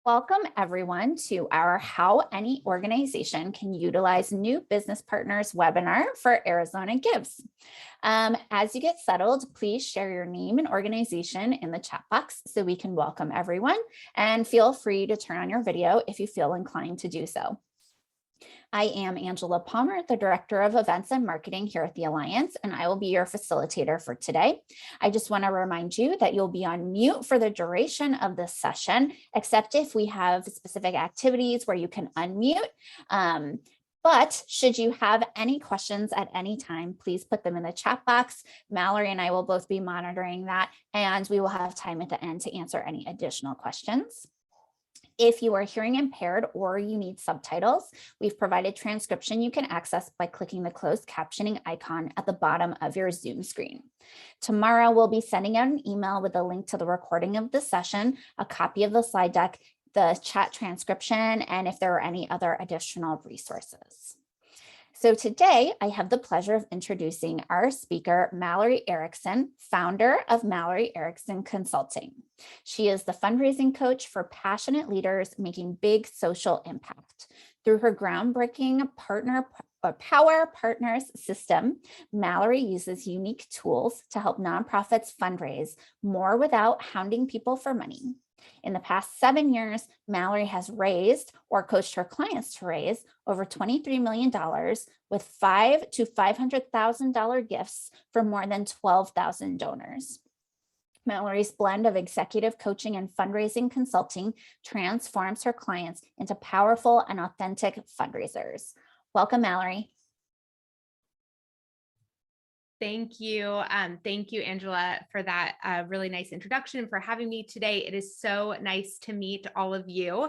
Welcome everyone to our How Any Organization Can Utilize New Business Partners webinar for Arizona Gives. As you get settled, please share your name and organization in the chat box so we can welcome everyone, and feel free to turn on your video if you feel inclined to do so. I am Angela Palmer, the Director of Events and Marketing here at the Alliance, and I will be your facilitator for today. I just want to remind you that you'll be on mute for the duration of this session, except if we have specific activities where you can unmute. But should you have any questions at any time, please put them in the chat box. Mallory and I will both be monitoring that, and we will have time at the end to answer any additional questions. If you are hearing impaired or you need subtitles, we've provided transcription you can access by clicking the closed captioning icon at the bottom of your Zoom screen. Tomorrow, we'll be sending out an email with a link to the recording of the session, a copy of the slide deck, the chat transcription, and if there are any other additional resources. So today, I have the pleasure of introducing our speaker, Mallory Erickson, founder of Mallory Erickson Consulting. She is the fundraising coach for passionate leaders making big social impact. Through her groundbreaking Power Partners system, Mallory uses unique tools to help nonprofits fundraise more without hounding people for money. In the past 7 years, Mallory has raised or coached her clients to raise over $23 million with $500,000 to $500,000 gifts for more than 12,000 donors. Mallory's blend of executive coaching and fundraising consulting transforms her clients into powerful and authentic fundraisers. Welcome, Mallory. Thank you. Thank you, Angela, for that really nice introduction and for having me today. It is so nice to meet all of you.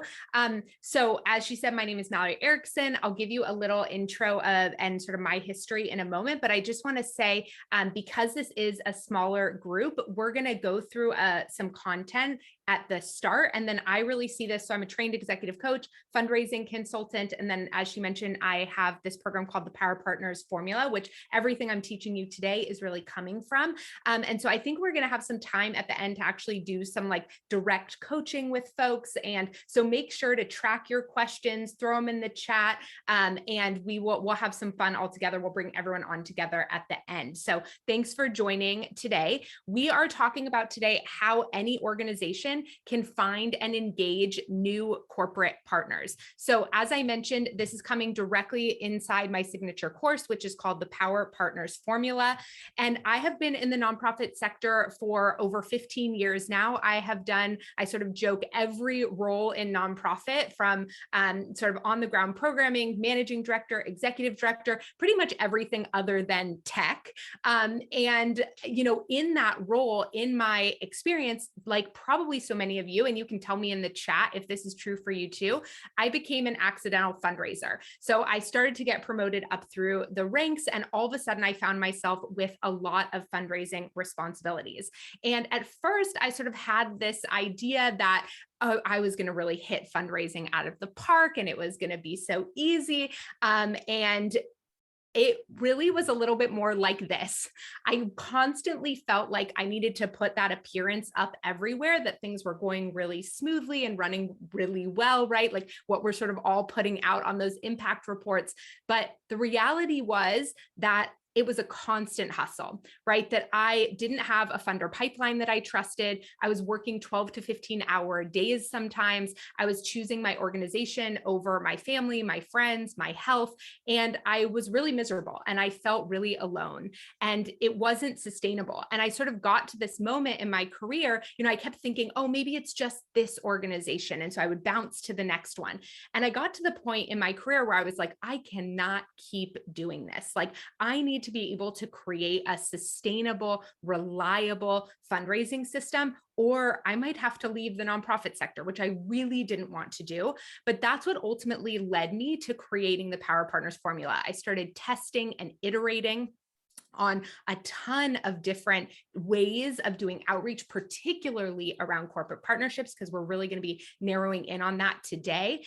So as she said, my name is Mallory Erickson. I'll give you a little intro of and sort of my history in a moment, but I just want to say, because this is a smaller group, we're going to go through some content at the start. And then I really see this. So I'm a trained executive coach, fundraising consultant. And then as she mentioned, I have this program called the Power Partners Formula, which everything I'm teaching you today is really coming from. And so I think we're going to have some time at the end to actually do some like direct coaching with folks. And so make sure to track your questions, throw them in the chat, and we'll have some fun all together. We'll bring everyone on together at the end. So thanks for joining today. We are talking about today how any organization can find and engage new corporate partners. So as I mentioned, this is coming directly inside my signature course, which is called the Power Partners Formula. And I have been in the nonprofit sector for over 15 years now. I sort of joke, every role in nonprofit, from sort of on the ground programming, managing director, executive director, pretty much everything other than tech. And, in that role, in my experience, like probably so many of you, and you can tell me in the chat if this is true for you too, I became an accidental fundraiser. So I started to get promoted up through the ranks, and all of a sudden I found myself with a lot of fundraising responsibilities. And at first I sort of had this idea that I was going to really hit fundraising out of the park and it was going to be so easy. And it really was a little bit more like this. I constantly felt like I needed to put that appearance up everywhere, that things were going really smoothly and running really well, right? Like what we're sort of all putting out on those impact reports. But the reality was that it was a constant hustle, right? That I didn't have a funder pipeline that I trusted. I was working 12 to 15-hour days sometimes. I was choosing my organization over my family, my friends, my health, and I was really miserable and I felt really alone and it wasn't sustainable. And I sort of got to this moment in my career, I kept thinking, oh, maybe it's just this organization. And so I would bounce to the next one. And I got to the point in my career where I was like, I cannot keep doing this. Like, I need to be able to create a sustainable, reliable fundraising system, or I might have to leave the nonprofit sector, which I really didn't want to do. But that's what ultimately led me to creating the Power Partners Formula. I started testing and iterating on a ton of different ways of doing outreach, particularly around corporate partnerships, because we're really going to be narrowing in on that today.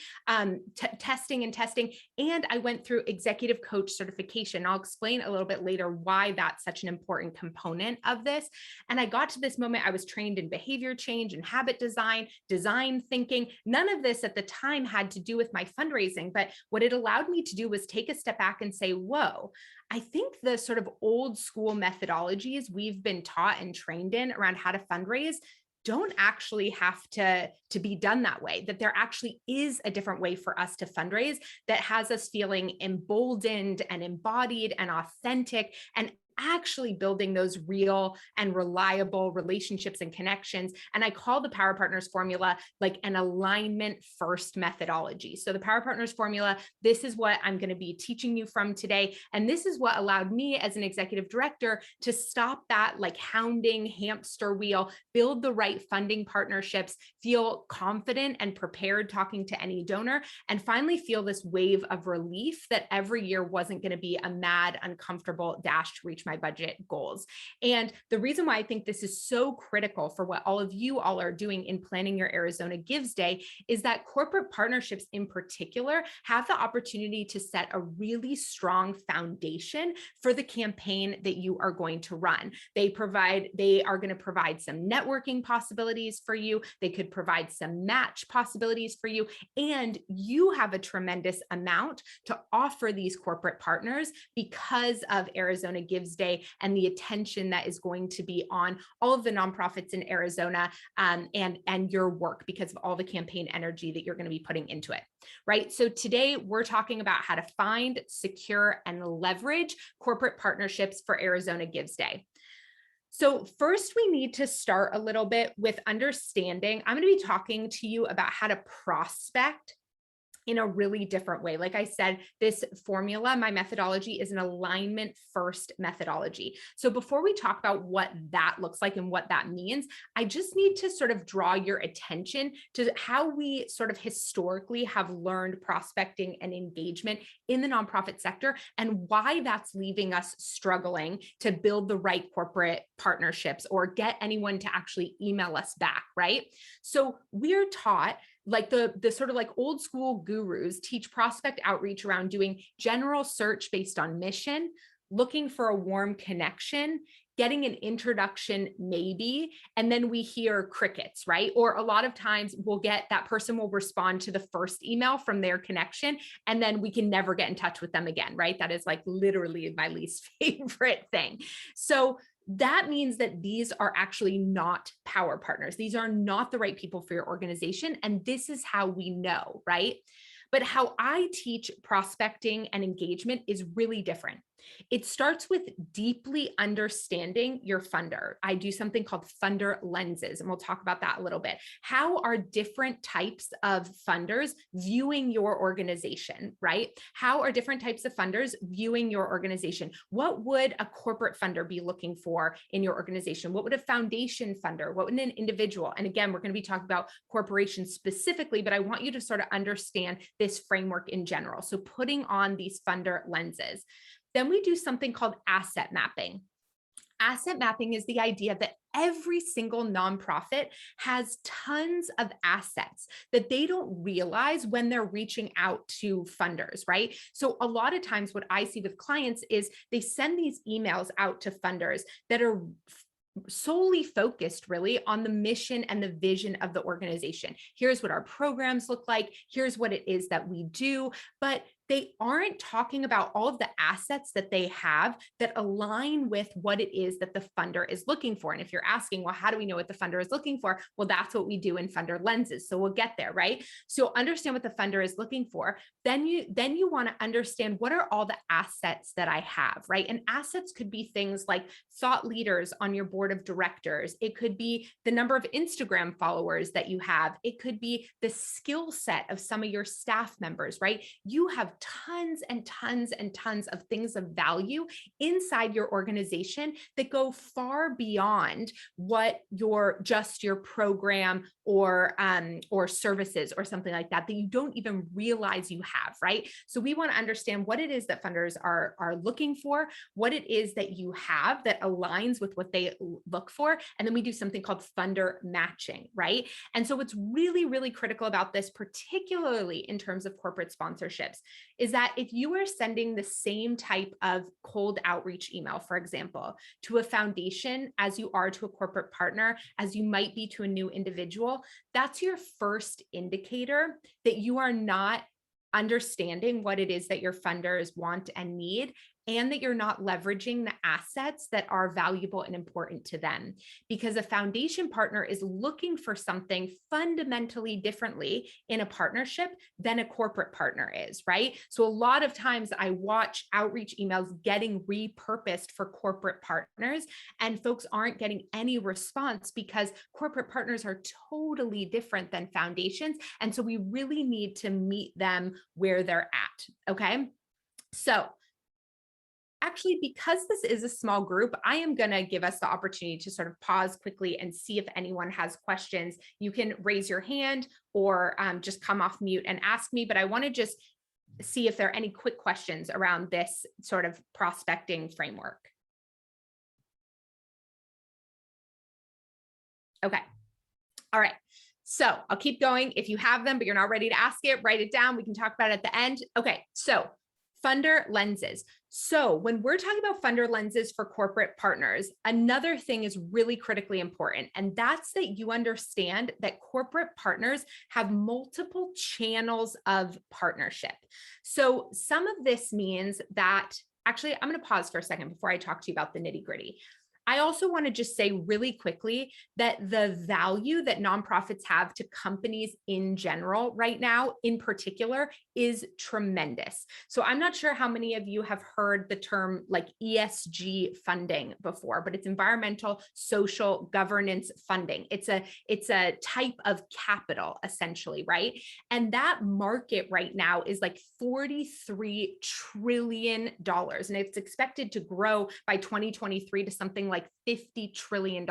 Testing and testing. And I went through executive coach certification. I'll explain a little bit later why that's such an important component of this. And I got to this moment, I was trained in behavior change and habit design, design thinking. None of this at the time had to do with my fundraising, but what it allowed me to do was take a step back and say, whoa, I think the sort of old school methodologies we've been taught and trained in around how to fundraise don't actually have to be done that way, that there actually is a different way for us to fundraise that has us feeling emboldened and embodied and authentic and actually building those real and reliable relationships and connections. And I call the Power Partners formula like an alignment first methodology. So the Power Partners formula, this is what I'm going to be teaching you from today. And this is what allowed me as an executive director to stop that like hounding hamster wheel, build the right funding partnerships, feel confident and prepared talking to any donor, and finally feel this wave of relief that every year wasn't going to be a mad, uncomfortable dash to reach my budget goals. And the reason why I think this is so critical for what all of you all are doing in planning your Arizona Gives Day is that corporate partnerships in particular have the opportunity to set a really strong foundation for the campaign that you are going to run. They are going to provide some networking possibilities for you. They could provide some match possibilities for you. And you have a tremendous amount to offer these corporate partners because of Arizona Gives Day and the attention that is going to be on all of the nonprofits in Arizona and your work because of all the campaign energy that you're going to be putting into it, right? So today we're talking about how to find, secure, and leverage corporate partnerships for Arizona Gives Day. So first, we need to start a little bit with understanding. I'm going to be talking to you about how to prospect in a really different way. Like I said, this formula, my methodology is an alignment first methodology. So before we talk about what that looks like and what that means, I just need to sort of draw your attention to how we sort of historically have learned prospecting and engagement in the nonprofit sector and why that's leaving us struggling to build the right corporate partnerships or get anyone to actually email us back, right? So we're taught like the sort of like old school gurus teach prospect outreach around doing general search based on mission, looking for a warm connection, getting an introduction maybe, and then we hear crickets, right? Or a lot of times we'll get that person will respond to the first email from their connection, and then we can never get in touch with them again, right? That is like literally my least favorite thing. So that means that these are actually not power partners. These are not the right people for your organization. And this is how we know, right? But how I teach prospecting and engagement is really different. It starts with deeply understanding your funder. I do something called funder lenses, and we'll talk about that a little bit. How are different types of funders viewing your organization, right? How are different types of funders viewing your organization? What would a corporate funder be looking for in your organization? What would a foundation funder? What would an individual? And again, we're going to be talking about corporations specifically, but I want you to sort of understand this framework in general. So putting on these funder lenses. Then we do something called asset mapping. Asset mapping is the idea that every single nonprofit has tons of assets that they don't realize when they're reaching out to funders, right? So a lot of times what I see with clients is they send these emails out to funders that are solely focused really on the mission and the vision of the organization. Here's what our programs look like. Here's what it is that we do. But they aren't talking about all of the assets that they have that align with what it is that the funder is looking for. And if you're asking, well, how do we know what the funder is looking for? Well, that's what we do in funder lenses. So we'll get there, right? So understand what the funder is looking for. Then you want to understand what are all the assets that I have, right? And assets could be things like thought leaders on your board of directors. It could be the number of Instagram followers that you have. It could be the skill set of some of your staff members, right? You have tons and tons and tons of things of value inside your organization that go far beyond what just your program or services or something like that you don't even realize you have, right? So we want to understand what it is that funders are looking for, what it is that you have that aligns with what they look for, and then we do something called funder matching, right? And so what's really, really critical about this, particularly in terms of corporate sponsorships, is that if you are sending the same type of cold outreach email, for example, to a foundation as you are to a corporate partner, as you might be to a new individual, that's your first indicator that you are not understanding what it is that your funders want and need, and that you're not leveraging the assets that are valuable and important to them. Because a foundation partner is looking for something fundamentally differently in a partnership than a corporate partner is, right? So a lot of times I watch outreach emails getting repurposed for corporate partners, and folks aren't getting any response because corporate partners are totally different than foundations. And so we really need to meet them where they're at, okay? So actually, because this is a small group, I am going to give us the opportunity to sort of pause quickly and see if anyone has questions. You can raise your hand or just come off mute and ask me, but I want to just see if there are any quick questions around this sort of prospecting framework. Okay. All right. So I'll keep going. If you have them, but you're not ready to ask it, write it down. We can talk about it at the end. Okay. So funder lenses. So when we're talking about funder lenses for corporate partners, another thing is really critically important, and that's that you understand that corporate partners have multiple channels of partnership. So some of this means that, actually, I'm going to pause for a second before I talk to you about the nitty-gritty. I also want to just say really quickly that the value that nonprofits have to companies in general right now, in particular, is tremendous. So I'm not sure how many of you have heard the term like ESG funding before, but it's environmental, social, governance funding. It's a type of capital, essentially, right? And that market right now is like $43 trillion, and it's expected to grow by 2023 to something like $50 trillion.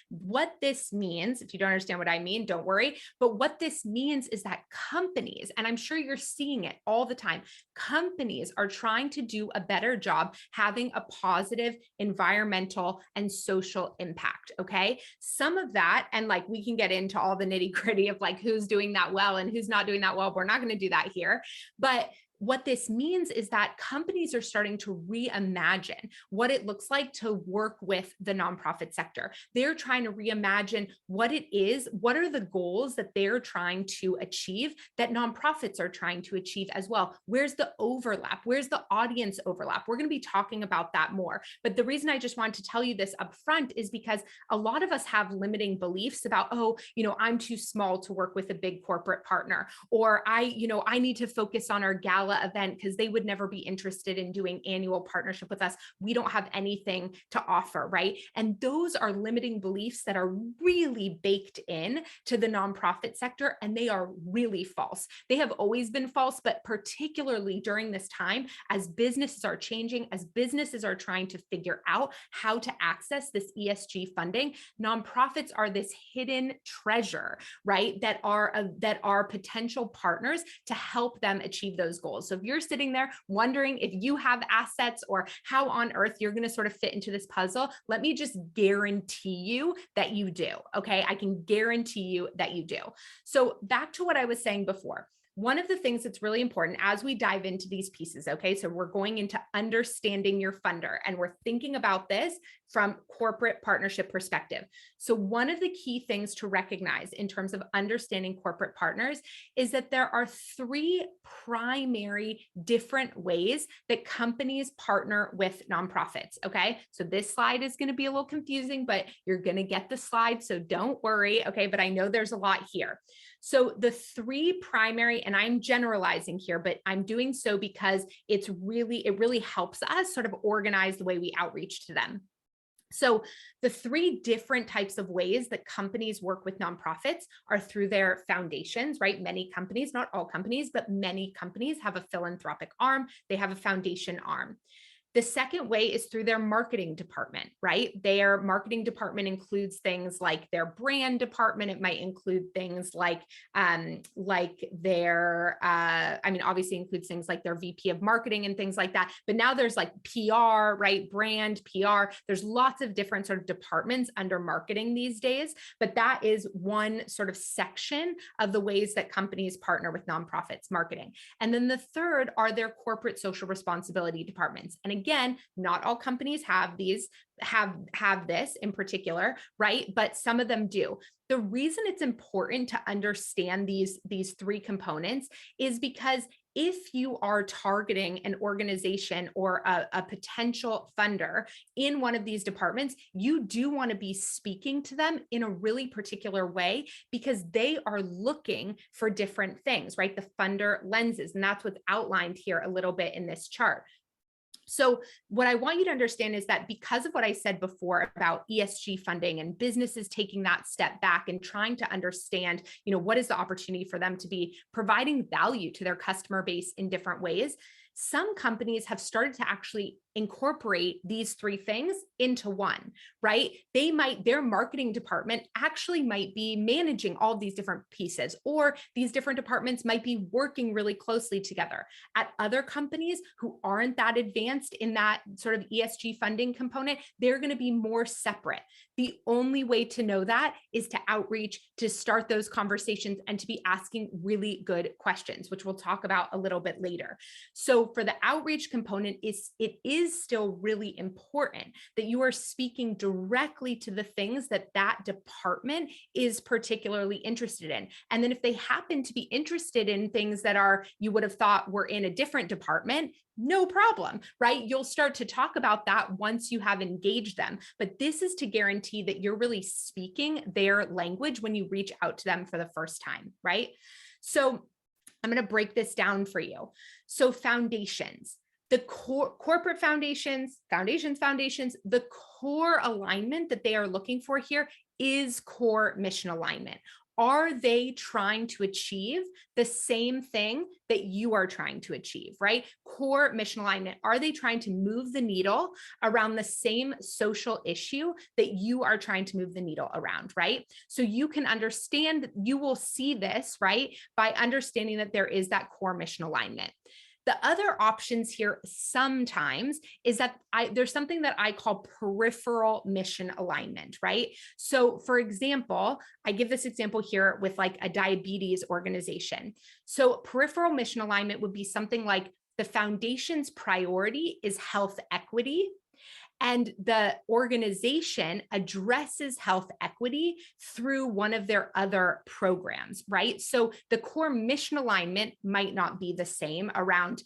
What this means, if you don't understand what I mean, don't worry. But what this means is that companies, and I'm sure you're seeing it all the time, companies are trying to do a better job having a positive environmental and social impact. Okay. Some of that, and like we can get into all the nitty gritty of like who's doing that well and who's not doing that well. We're not going to do that here. But what this means is that companies are starting to reimagine what it looks like to work with the nonprofit sector. They're trying to reimagine what it is, what are the goals that they're trying to achieve that nonprofits are trying to achieve as well. Where's the overlap? Where's the audience overlap? We're going to be talking about that more. But the reason I just wanted to tell you this up front is because a lot of us have limiting beliefs about, oh, I'm too small to work with a big corporate partner, or I need to focus on our gala event because they would never be interested in doing annual partnership with us. We don't have anything to offer, right? And those are limiting beliefs that are really baked in to the nonprofit sector, and they are really false. They have always been false, but particularly during this time, as businesses are changing, as businesses are trying to figure out how to access this ESG funding, nonprofits are this hidden treasure, right? That are potential partners to help them achieve those goals. So if you're sitting there wondering if you have assets or how on earth you're going to sort of fit into this puzzle, let me just guarantee you that you do. Okay. I can guarantee you that you do. So back to what I was saying before. One of the things that's really important as we dive into these pieces, okay, so we're going into understanding your funder, and we're thinking about this from corporate partnership perspective. So one of the key things to recognize in terms of understanding corporate partners is that there are three primary different ways that companies partner with nonprofits, okay? So this slide is going to be a little confusing, but you're going to get the slide, so don't worry, okay? But I know there's a lot here. So the three primary, and I'm generalizing here, but I'm doing so because it really helps us sort of organize the way we outreach to them. So the three different types of ways that companies work with nonprofits are through their foundations, right? Many companies, not all companies, but many companies have a philanthropic arm. They have a foundation arm. The second way is through their marketing department, right? Their marketing department includes things like their brand department. It might include things like their, obviously includes things like their VP of marketing and things like that. But now there's like PR, right? Brand, PR. There's lots of different sort of departments under marketing these days. But that is one sort of section of the ways that companies partner with nonprofits marketing. And then the third are their corporate social responsibility departments. And again, not all companies have these, have this in particular, right? But some of them do. The reason it's important to understand these three components is because if you are targeting an organization or a potential funder in one of these departments, you do want to be speaking to them in a really particular way because they are looking for different things, right? The funder lenses, and that's what's outlined here a little bit in this chart. So what I want you to understand is that because of what I said before about ESG funding and businesses taking that step back and trying to understand, what is the opportunity for them to be providing value to their customer base in different ways, some companies have started to actually incorporate these three things into one, right? Their marketing department actually might be managing all these different pieces, or these different departments might be working really closely together. At other companies who aren't that advanced in that sort of ESG funding component, they're going to be more separate. The only way to know that is to outreach, to start those conversations, and to be asking really good questions, which we'll talk about a little bit later. So for the outreach component, it is still really important that you are speaking directly to the things that department is particularly interested in. And then if they happen to be interested in things that you would have thought were in a different department, no problem, right? You'll start to talk about that once you have engaged them. But this is to guarantee that you're really speaking their language when you reach out to them for the first time, right? So I'm going to break this down for you. So foundations, the corporate foundations, the core alignment that they are looking for here is core mission alignment. Are they trying to achieve the same thing that you are trying to achieve, right? Core mission alignment. Are they trying to move the needle around the same social issue that you are trying to move the needle around, right? So you can understand, you will see this, right? By understanding that there is that core mission alignment. The other options here sometimes is that there's something that I call peripheral mission alignment, right? So for example, I give this example here with like a diabetes organization. So peripheral mission alignment would be something like the foundation's priority is health equity, and the organization addresses health equity through one of their other programs, right? So the core mission alignment might not be the same around,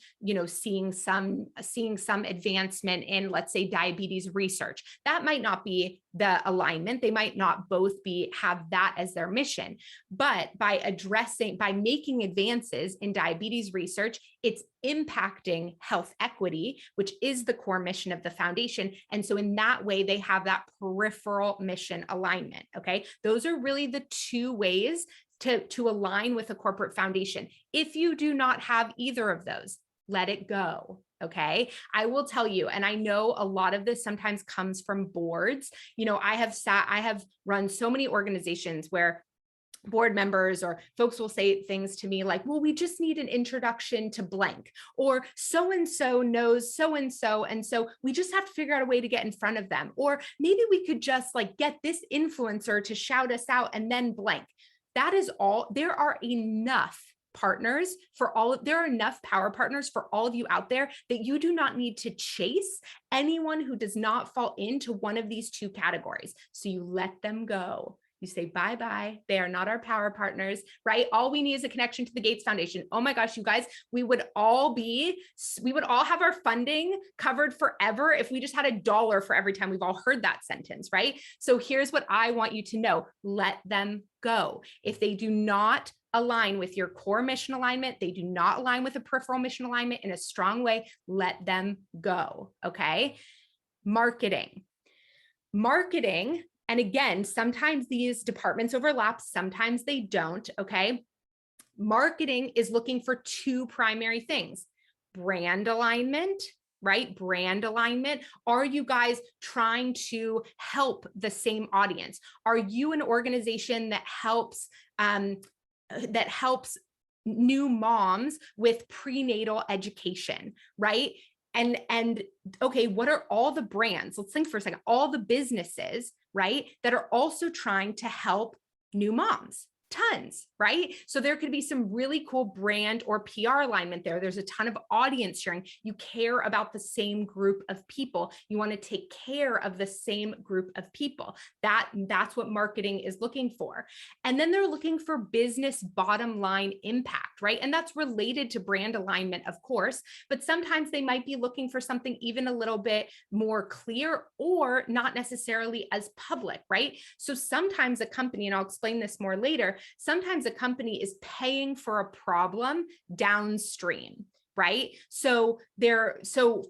seeing some advancement in, let's say, diabetes research. That might not be the alignment. They might not both have that as their mission, but by making advances in diabetes research, it's impacting health equity, which is the core mission of the foundation. And so in that way, they have that peripheral mission alignment. Okay. Those are really the two ways to align with a corporate foundation. If you do not have either of those, let it go. Okay. I will tell you, and I know a lot of this sometimes comes from boards. I have run so many organizations where board members or folks will say things to me like, well, we just need an introduction to blank, or so-and-so knows so-and-so. And so we just have to figure out a way to get in front of them. Or maybe we could just like get this influencer to shout us out and then blank. That is all. There are enough partners there are enough power partners for all of you out there that you do not need to chase anyone who does not fall into one of these two categories. So you let them go. You say, bye-bye. They are not our power partners, right? All we need is a connection to the Gates Foundation. Oh my gosh, you guys, we would all have our funding covered forever if we just had $1 for every time we've all heard that sentence, right? So here's what I want you to know. Let them go. If they do not align with your core mission alignment, they do not align with a peripheral mission alignment in a strong way, let them go, okay? Marketing. Marketing, and again, sometimes these departments overlap, sometimes they don't, okay? Marketing is looking for two primary things: brand alignment, right? Brand alignment. Are you guys trying to help the same audience? Are you an organization that helps new moms with prenatal education, right? And okay, what are all the brands? Let's think for a second, all the businesses, right, that are also trying to help new moms? Tons, right? So there could be some really cool brand or PR alignment there. There's a ton of audience sharing. You care about the same group of people. You want to take care of the same group of people. That's what marketing is looking for. And then they're looking for business bottom line impact, right? And that's related to brand alignment, of course, but sometimes they might be looking for something even a little bit more clear or not necessarily as public, right? So sometimes a company, and I'll explain this more later, sometimes a company is paying for a problem downstream, right? So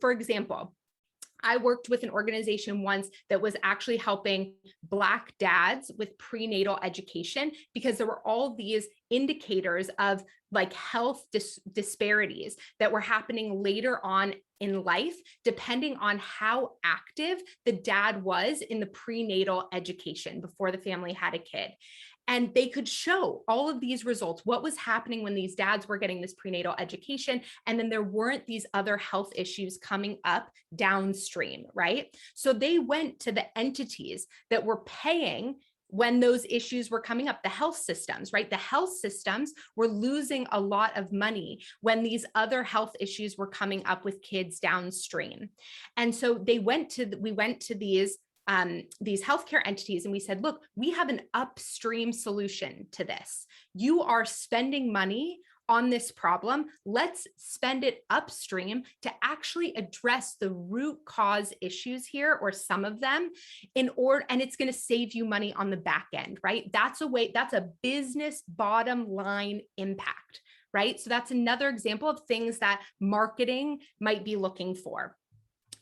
for example, I worked with an organization once that was actually helping Black dads with prenatal education because there were all these indicators of like health disparities that were happening later on in life, depending on how active the dad was in the prenatal education before the family had a kid. And they could show all of these results, what was happening when these dads were getting this prenatal education. And then there weren't these other health issues coming up downstream, right? So they went to the entities that were paying when those issues were coming up, the health systems, right? The health systems were losing a lot of money when these other health issues were coming up with kids downstream. And so we went to these healthcare entities and we said, look, we have an upstream solution to this. You are spending money on this problem. Let's spend it upstream to actually address the root cause issues here, or some of them, and it's going to save you money on the back end, right? That's a business bottom line impact, right? So that's another example of things that marketing might be looking for.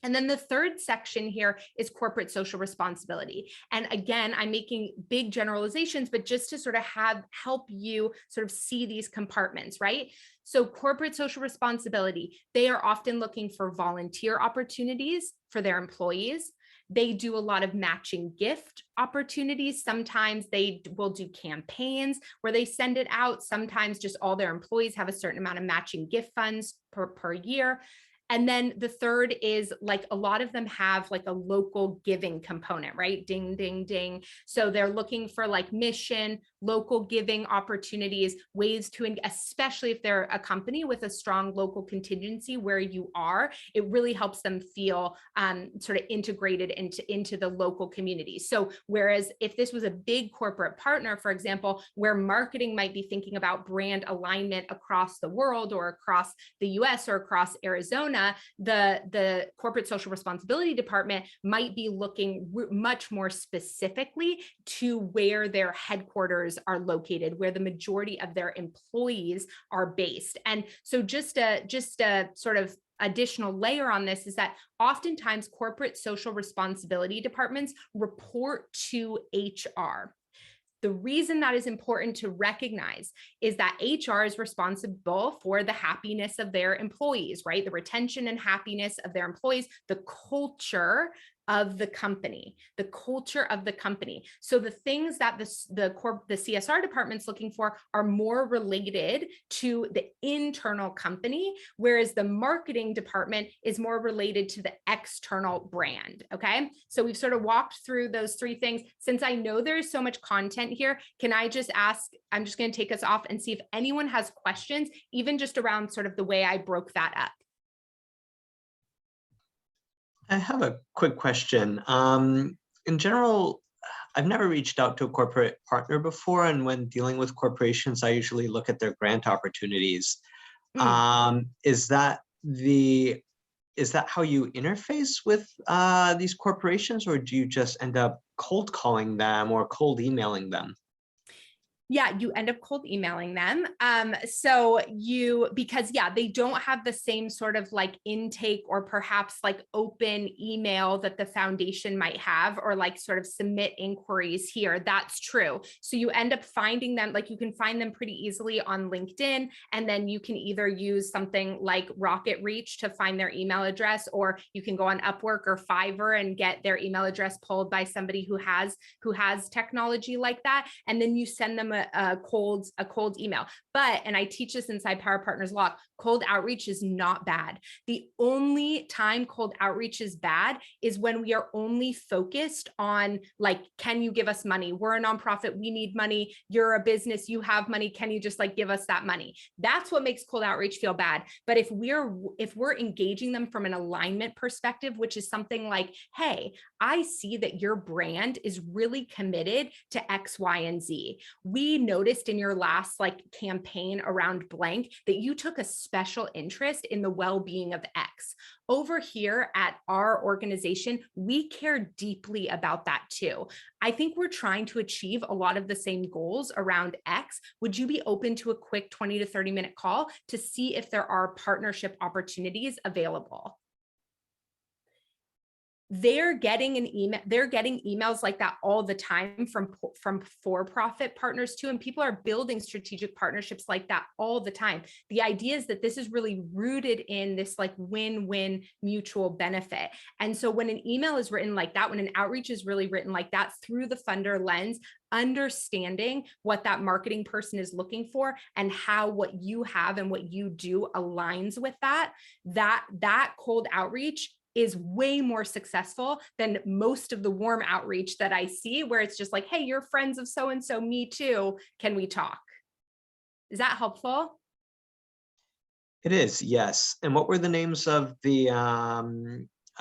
And then the third section here is corporate social responsibility. And again, I'm making big generalizations, but just to sort of help you sort of see these compartments, right? So corporate social responsibility, they are often looking for volunteer opportunities for their employees. They do a lot of matching gift opportunities. Sometimes they will do campaigns where they send it out. Sometimes just all their employees have a certain amount of matching gift funds per year. And then the third is like a lot of them have like a local giving component, right? Ding, ding, ding. So they're looking for like mission, local giving opportunities, ways to, especially if they're a company with a strong local contingency where you are, it really helps them feel sort of integrated into the local community. So whereas if this was a big corporate partner, for example, where marketing might be thinking about brand alignment across the world or across the US or across Arizona, the corporate social responsibility department might be looking much more specifically to where their headquarters are located, where the majority of their employees are based. And so just a sort of additional layer on this is that oftentimes corporate social responsibility departments report to HR. The reason that is important to recognize is that HR is responsible for the happiness of their employees, right? The retention and happiness of their employees, the culture of the company, the culture of the company. So the things that the CSR department's looking for are more related to the internal company, whereas the marketing department is more related to the external brand. Okay. So we've sort of walked through those three things. Since I know there's so much content here, can I just ask, I'm just going to take us off and see if anyone has questions, even just around sort of the way I broke that up. I have a quick question. In general, I've never reached out to a corporate partner before, and when dealing with corporations, I usually look at their grant opportunities. Is that how you interface with these corporations, or do you just end up cold calling them or cold emailing them? Yeah, you end up cold emailing them. Because they don't have the same sort of like intake or perhaps like open email that the foundation might have, or like sort of submit inquiries here. That's true. So you end up finding them, like you can find them pretty easily on LinkedIn, and then you can either use something like Rocket Reach to find their email address, or you can go on Upwork or Fiverr and get their email address pulled by somebody who has technology like that, and then you send them a cold email. And I teach this inside Power Partners Lock, cold outreach is not bad. The only time cold outreach is bad is when we are only focused on like, can you give us money? We're a nonprofit, we need money. You're a business, you have money. Can you just like give us that money? That's what makes cold outreach feel bad. But if we're engaging them from an alignment perspective, which is something like, hey, I see that your brand is really committed to X, Y, and Z. We noticed in your last like campaign around blank that you took a special interest in the well-being of X. Over here at our organization, we care deeply about that too. I think we're trying to achieve a lot of the same goals around X. Would you be open to a quick 20 to 30-minute call to see if there are partnership opportunities available? They're getting emails like that all the time from for-profit partners too, and people are building strategic partnerships like that all the time. The idea is that this is really rooted in this like win-win mutual benefit. And so when an email is written like that, when an outreach is really written like that through the funder lens, understanding what that marketing person is looking for and how what you have and what you do aligns with that cold outreach is way more successful than most of the warm outreach that I see, where it's just like, hey, you're friends of so-and-so, me too, can we talk? Is that helpful? It is, yes. And what were the names of the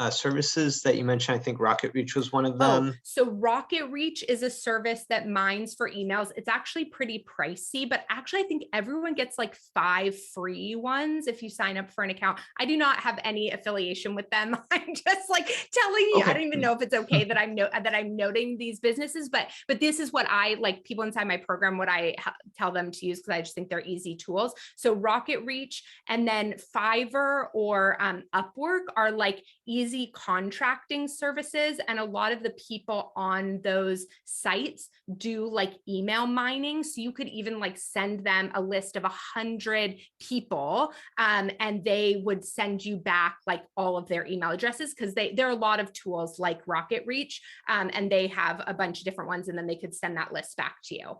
services that you mentioned? I think Rocket Reach was one of them. So Rocket Reach is a service that mines for emails. It's actually pretty pricey, but actually I think everyone gets like 5 free ones if you sign up for an account. I do not have any affiliation with them. I'm just like telling you, okay. I don't even know if it's okay that I'm noting these businesses, but this is what I like people inside my program, what I tell them to use, because I just think they're easy tools. So Rocket Reach, and then Fiverr or Upwork are like easy contracting services. And a lot of the people on those sites do like email mining. So you could even like send them a list of 100 people and they would send you back like all of their email addresses, because there are a lot of tools like Rocket Reach and they have a bunch of different ones, and then they could send that list back to you.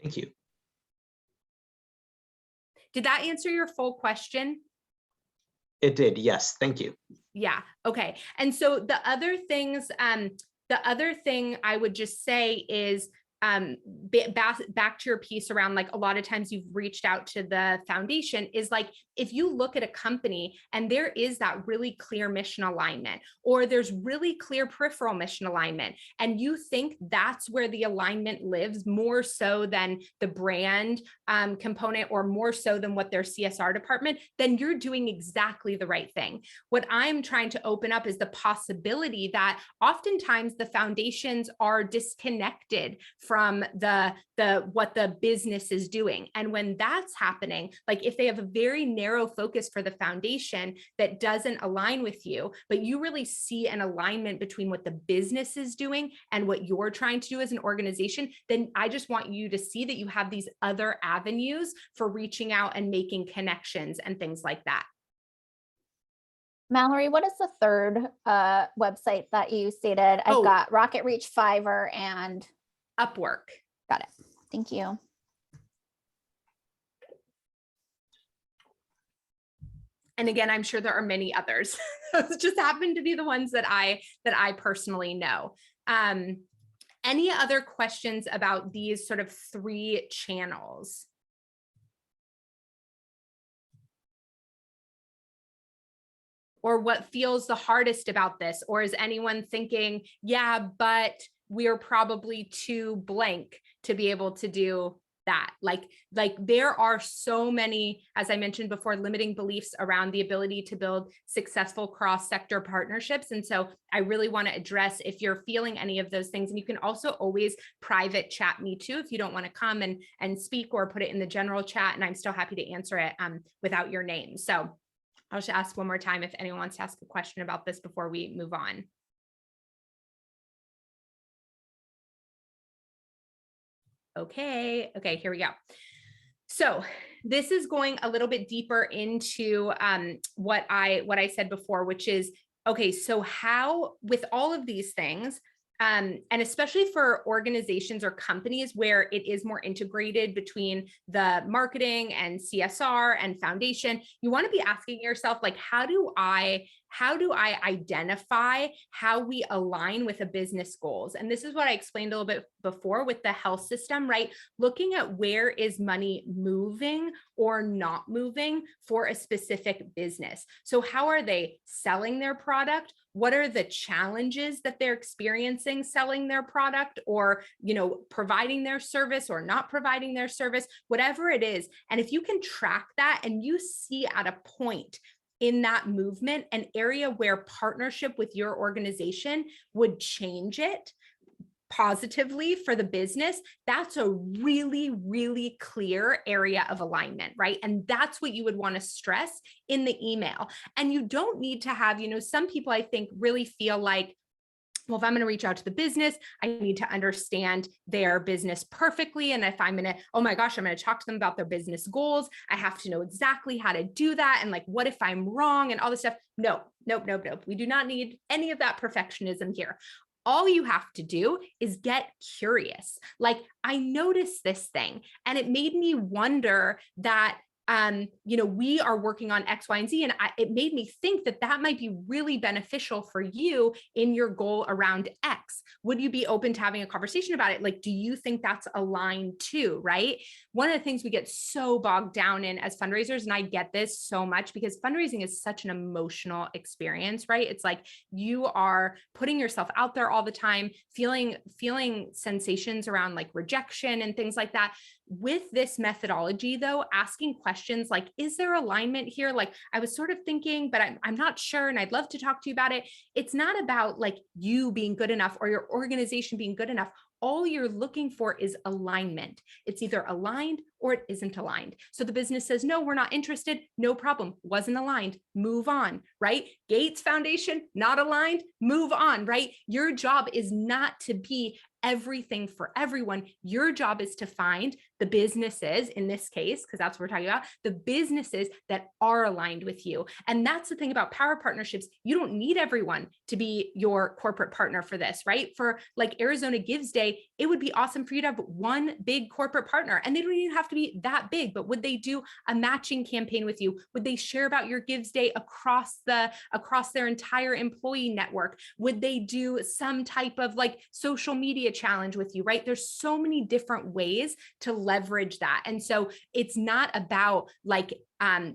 Thank you. Did that answer your full question? It did, yes, thank you. Yeah, okay. And so the other thing I would just say is back to your piece around like a lot of times you've reached out to the foundation, is like if you look at a company and there is that really clear mission alignment, or there's really clear peripheral mission alignment, and you think that's where the alignment lives more so than the brand component, or more so than what their CSR department, then you're doing exactly the right thing. What I'm trying to open up is the possibility that oftentimes the foundations are disconnected from what the business is doing. And when that's happening, like if they have a very narrow focus for the foundation that doesn't align with you, but you really see an alignment between what the business is doing and what you're trying to do as an organization, then I just want you to see that you have these other avenues for reaching out and making connections and things like that. Mallory, what is the third website that you stated? I've got Rocket Reach, Fiverr, and Upwork. Got it. Thank you. And again, I'm sure there are many others. Those just happen to be the ones that I personally know. Any other questions about these sort of 3 channels? Or what feels the hardest about this? Or is anyone thinking, yeah, but we're probably too blank to be able to do that. Like there are so many, as I mentioned before, limiting beliefs around the ability to build successful cross-sector partnerships. And so I really want to address if you're feeling any of those things. And you can also always private chat me too, if you don't want to come and speak, or put it in the general chat, and I'm still happy to answer it without your name. So I'll just ask one more time if anyone wants to ask a question about this before we move on. Okay, here we go. So this is going a little bit deeper into what I said before, which is, okay, so how, with all of these things, and especially for organizations or companies where it is more integrated between the marketing and CSR and foundation, you want to be asking yourself, like, how do I identify how we align with a business goals? And this is what I explained a little bit before with the health system, right? Looking at where is money moving or not moving for a specific business. So how are they selling their product? What are the challenges that they're experiencing selling their product, or, providing their service or not providing their service, whatever it is. And if you can track that and you see at a point in that movement, an area where partnership with your organization would change it positively for the business, that's a really, really clear area of alignment, right? And that's what you would want to stress in the email. And you don't need to have, some people I think really feel like, well, if I'm going to reach out to the business, I need to understand their business perfectly. And if I'm going to, oh my gosh, I'm going to talk to them about their business goals, I have to know exactly how to do that. And like, what if I'm wrong and all this stuff? No. We do not need any of that perfectionism here. All you have to do is get curious. Like, I noticed this thing and it made me wonder that we are working on X, Y, and Z. And it made me think that might be really beneficial for you in your goal around X. Would you be open to having a conversation about it? Like, do you think that's aligned too, right? One of the things we get so bogged down in as fundraisers, and I get this so much because fundraising is such an emotional experience, right? It's like you are putting yourself out there all the time, feeling sensations around like rejection and things like that. With this methodology though, asking questions like, is there alignment here? Like, I was sort of thinking, but I'm not sure. And I'd love to talk to you about it. It's not about like you being good enough or your organization being good enough. All you're looking for is alignment. It's either aligned or it isn't aligned. So the business says, no, we're not interested. No problem. Wasn't aligned. Move on, right? Gates Foundation, not aligned. Move on, right? Your job is not to be everything for everyone. Your job is to find the businesses, in this case, because that's what we're talking about, the businesses that are aligned with you. And that's the thing about power partnerships. You don't need everyone to be your corporate partner for this, right? For like Arizona Gives Day, it would be awesome for you to have one big corporate partner, and they don't even have to be that big, but would they do a matching campaign with you? Would they share about your Gives Day across their entire employee network? Would they do some type of like social media challenge with you, right? There's so many different ways to leverage that. And so it's not about like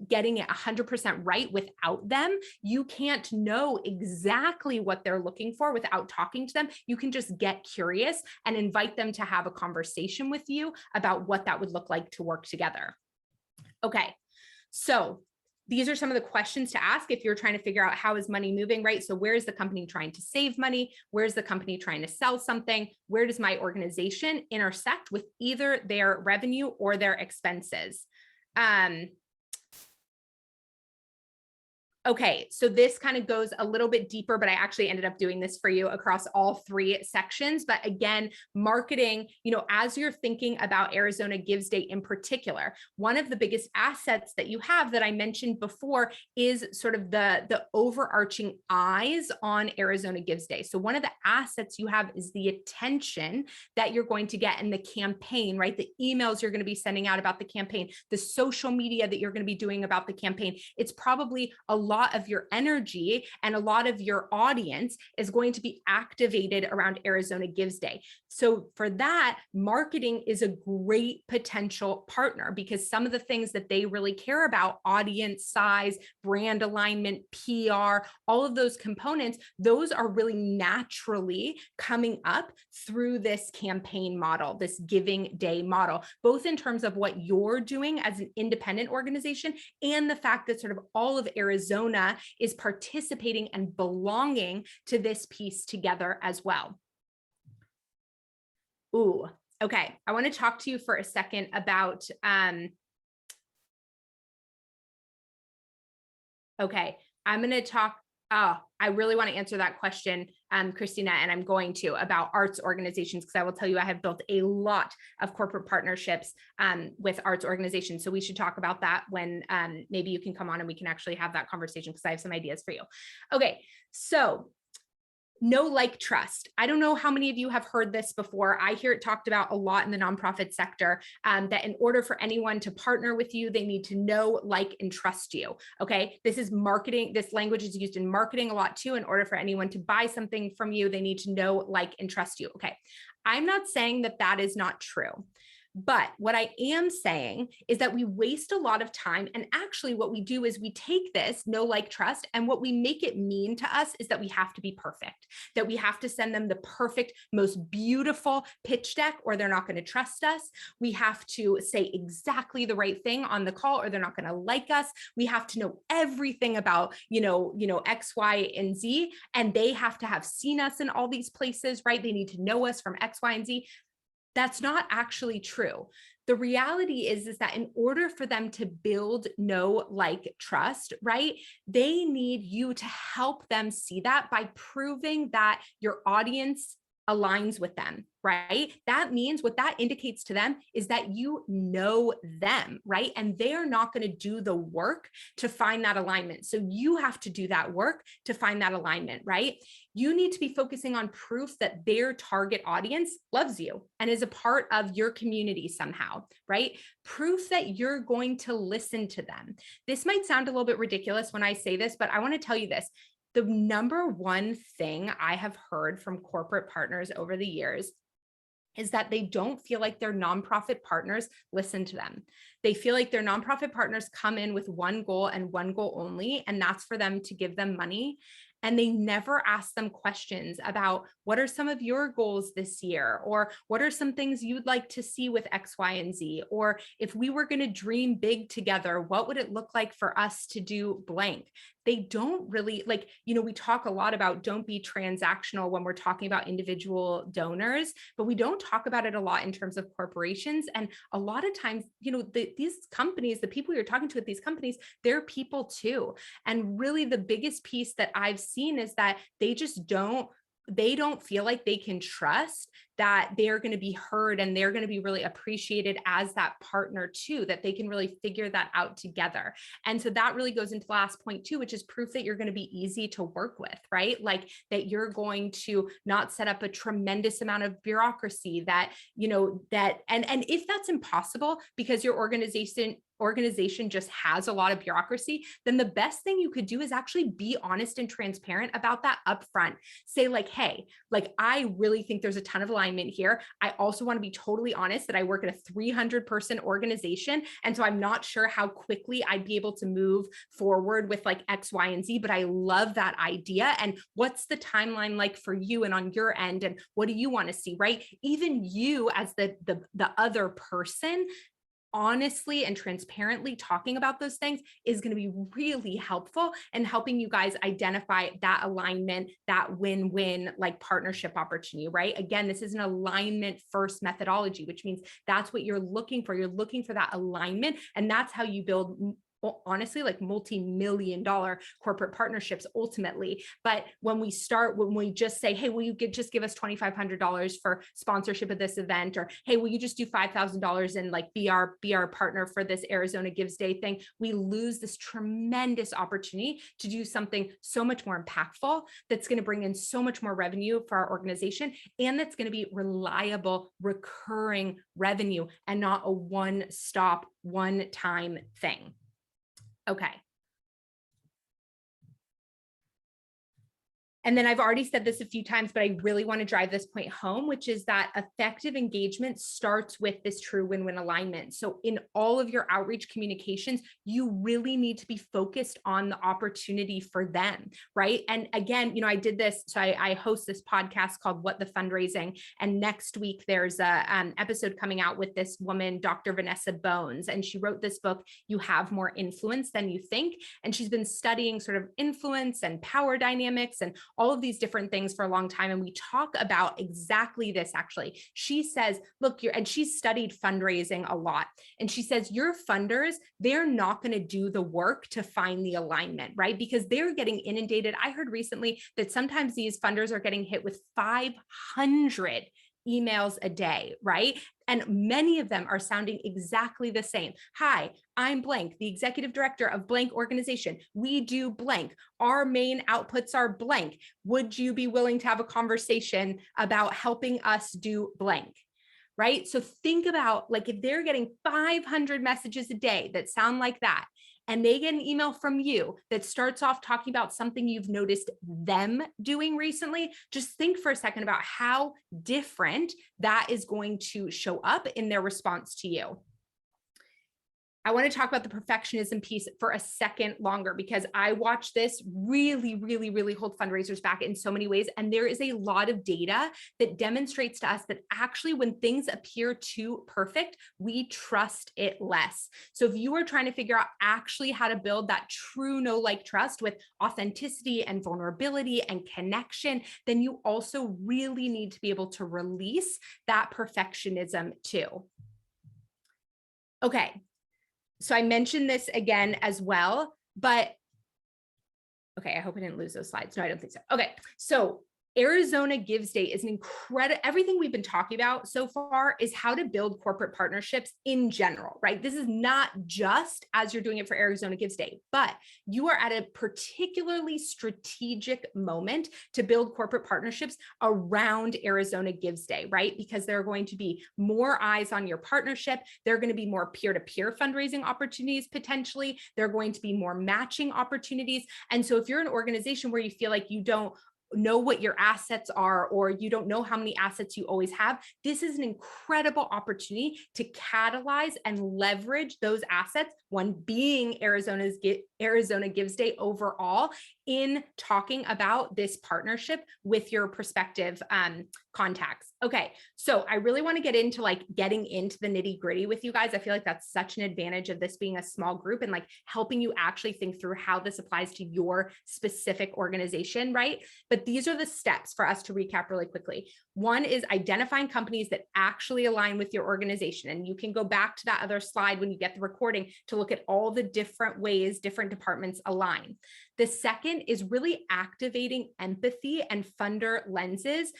getting it 100% right without them. You can't know exactly what they're looking for without talking to them. You can just get curious and invite them to have a conversation with you about what that would look like to work together. Okay, so these are some of the questions to ask if you're trying to figure out how is money moving, right? So where is the company trying to save money? Where's the company trying to sell something? Where does my organization intersect with either their revenue or their expenses? Okay, so this kind of goes a little bit deeper, but I actually ended up doing this for you across all three sections. But again, marketing, as you're thinking about Arizona Gives Day in particular, one of the biggest assets that you have that I mentioned before is sort of the overarching eyes on Arizona Gives Day. So one of the assets you have is the attention that you're going to get in the campaign, right? The emails you're going to be sending out about the campaign, the social media that you're going to be doing about the campaign. It's probably a lot of your energy and a lot of your audience is going to be activated around Arizona Gives Day. So for that, marketing is a great potential partner, because some of the things that they really care about, audience size, brand alignment, PR, all of those components, those are really naturally coming up through this campaign model, this Giving Day model, both in terms of what you're doing as an independent organization and the fact that sort of all of Arizona is participating and belonging to this piece together as well. Ooh, okay. I want to talk to you for a second about, okay, I'm going to talk, I really want to answer that question, Christina, and I'm going to, about arts organizations, because I will tell you, I have built a lot of corporate partnerships with arts organizations. So we should talk about that when maybe you can come on and we can actually have that conversation, because I have some ideas for you. Okay, so know, like, trust. I don't know how many of you have heard this before. I hear it talked about a lot in the nonprofit sector, that in order for anyone to partner with you, they need to know, like, and trust you. Okay. This is marketing. This language is used in marketing a lot too. In order for anyone to buy something from you, they need to know, like, and trust you. Okay. I'm not saying that that is not true. But what I am saying is that we waste a lot of time. And actually what we do is we take this know, like, trust, and what we make it mean to us is that we have to be perfect, that we have to send them the perfect, most beautiful pitch deck, or they're not going to trust us. We have to say exactly the right thing on the call, or they're not going to like us. We have to know everything about, X, Y, and Z, and they have to have seen us in all these places, right? They need to know us from X, Y, and Z. That's not actually true. The reality is that in order for them to build know, like, trust, right, they need you to help them see that by proving that your audience aligns with them, right? That means what that indicates to them is that you know them, right? And they're not going to do the work to find that alignment. So you have to do that work to find that alignment, right? You need to be focusing on proof that their target audience loves you and is a part of your community somehow, right? Proof that you're going to listen to them. This might sound a little bit ridiculous when I say this, but I want to tell you this. The number one thing I have heard from corporate partners over the years is that they don't feel like their nonprofit partners listen to them. They feel like their nonprofit partners come in with one goal and one goal only, and that's for them to give them money. And they never ask them questions about what are some of your goals this year, or what are some things you'd like to see with X, Y, and Z, or if we were going to dream big together, what would it look like for us to do blank? They don't really we talk a lot about don't be transactional when we're talking about individual donors, but we don't talk about it a lot in terms of corporations. And a lot of times, these companies, the people you're talking to at these companies, they're people too. And really the biggest piece that I've seen is that they don't feel like they can trust that they're going to be heard and they're going to be really appreciated as that partner too, that they can really figure that out together. And so that really goes into the last point too, which is proof that you're going to be easy to work with, right? Like that you're going to not set up a tremendous amount of bureaucracy and if that's impossible because your organization just has a lot of bureaucracy, then the best thing you could do is actually be honest and transparent about that upfront. Say hey, I really think there's a ton of alignment here. I also want to be totally honest that I work at a 300-person organization. And so I'm not sure how quickly I'd be able to move forward with X, Y, and Z, but I love that idea. And what's the timeline like for you and on your end? And what do you want to see, right? Even you as the other person, honestly and transparently talking about those things is going to be really helpful in helping you guys identify that alignment, that win-win partnership opportunity, right? Again, this is an alignment first methodology, which means that's what you're looking for. You're looking for that alignment, and that's how you build honestly multi-million-dollar corporate partnerships ultimately. But when we just say, hey, will you just give us $2,500 for sponsorship of this event? Or, hey, will you just do $5,000 and be our partner for this Arizona Gives Day thing? We lose this tremendous opportunity to do something so much more impactful that's going to bring in so much more revenue for our organization. And that's going to be reliable, recurring revenue and not a one-stop, one-time thing. Okay. And then I've already said this a few times, but I really want to drive this point home, which is that effective engagement starts with this true win-win alignment. So in all of your outreach communications, you really need to be focused on the opportunity for them, right? And again, I did this, so I host this podcast called What the Fundraising. And next week, there's a episode coming out with this woman, Dr. Vanessa Bones, and she wrote this book, You Have More Influence Than You Think. And she's been studying sort of influence and power dynamics and all of these different things for a long time. And we talk about exactly this, actually. She says, look, and she's studied fundraising a lot. And she says, your funders, they're not going to do the work to find the alignment, right? Because they're getting inundated. I heard recently that sometimes these funders are getting hit with 500 emails a day, right? And many of them are sounding exactly the same. Hi, I'm blank, the executive director of blank organization. We do blank. Our main outputs are blank. Would you be willing to have a conversation about helping us do blank? Right? So think about, like, if they're getting 500 messages a day that sound like that, and they get an email from you that starts off talking about something you've noticed them doing recently, just think for a second about how different that is going to show up in their response to you. I want to talk about the perfectionism piece for a second longer, because I watch this really, really, really hold fundraisers back in so many ways. And there is a lot of data that demonstrates to us that actually when things appear too perfect, we trust it less. So if you are trying to figure out actually how to build that true know-like trust with authenticity and vulnerability and connection, then you also really need to be able to release that perfectionism too. Okay. So I mentioned this again as well, but okay, I hope I didn't lose those slides. No, I don't think so. Okay, so Arizona Gives Day is an incredible, everything we've been talking about so far is how to build corporate partnerships in general, right? This is not just as you're doing it for Arizona Gives Day, but you are at a particularly strategic moment to build corporate partnerships around Arizona Gives Day, right? Because there are going to be more eyes on your partnership. There are going to be more peer-to-peer fundraising opportunities potentially. There are going to be more matching opportunities. And so if you're an organization where you feel like you don't know what your assets are, or you don't know how many assets you always have, this is an incredible opportunity to catalyze and leverage those assets, one being Arizona Gives Day overall, in talking about this partnership with your prospective contacts. Okay, so I really want to get into getting into the nitty gritty with you guys. I feel like that's such an advantage of this being a small group and helping you actually think through how this applies to your specific organization, right? But these are the steps for us to recap really quickly. One is identifying companies that actually align with your organization. And you can go back to that other slide when you get the recording to look at all the different ways different departments align. The second is really activating empathy and funder lenses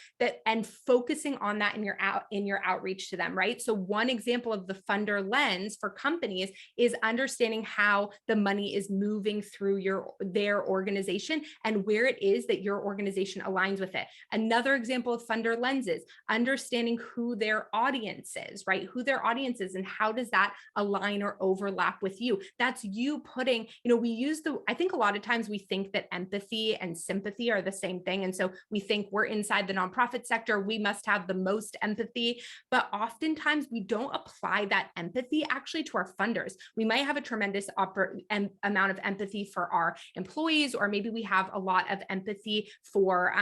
and focusing on that in your outreach to them, right? So one example of the funder lens for companies is understanding how the money is moving through their organization and where it is that your organization aligns with it. Another example of funder lenses, understanding who their audience is, right? Who their audience is and how does that align or overlap with you? That's you putting, I think a lot of times we think that empathy and sympathy are the same thing. And so we think we're inside the nonprofit sector, we must have the most empathy, but oftentimes we don't apply that empathy actually to our funders. We might have a tremendous amount of empathy for our employees, or maybe we have a lot of empathy for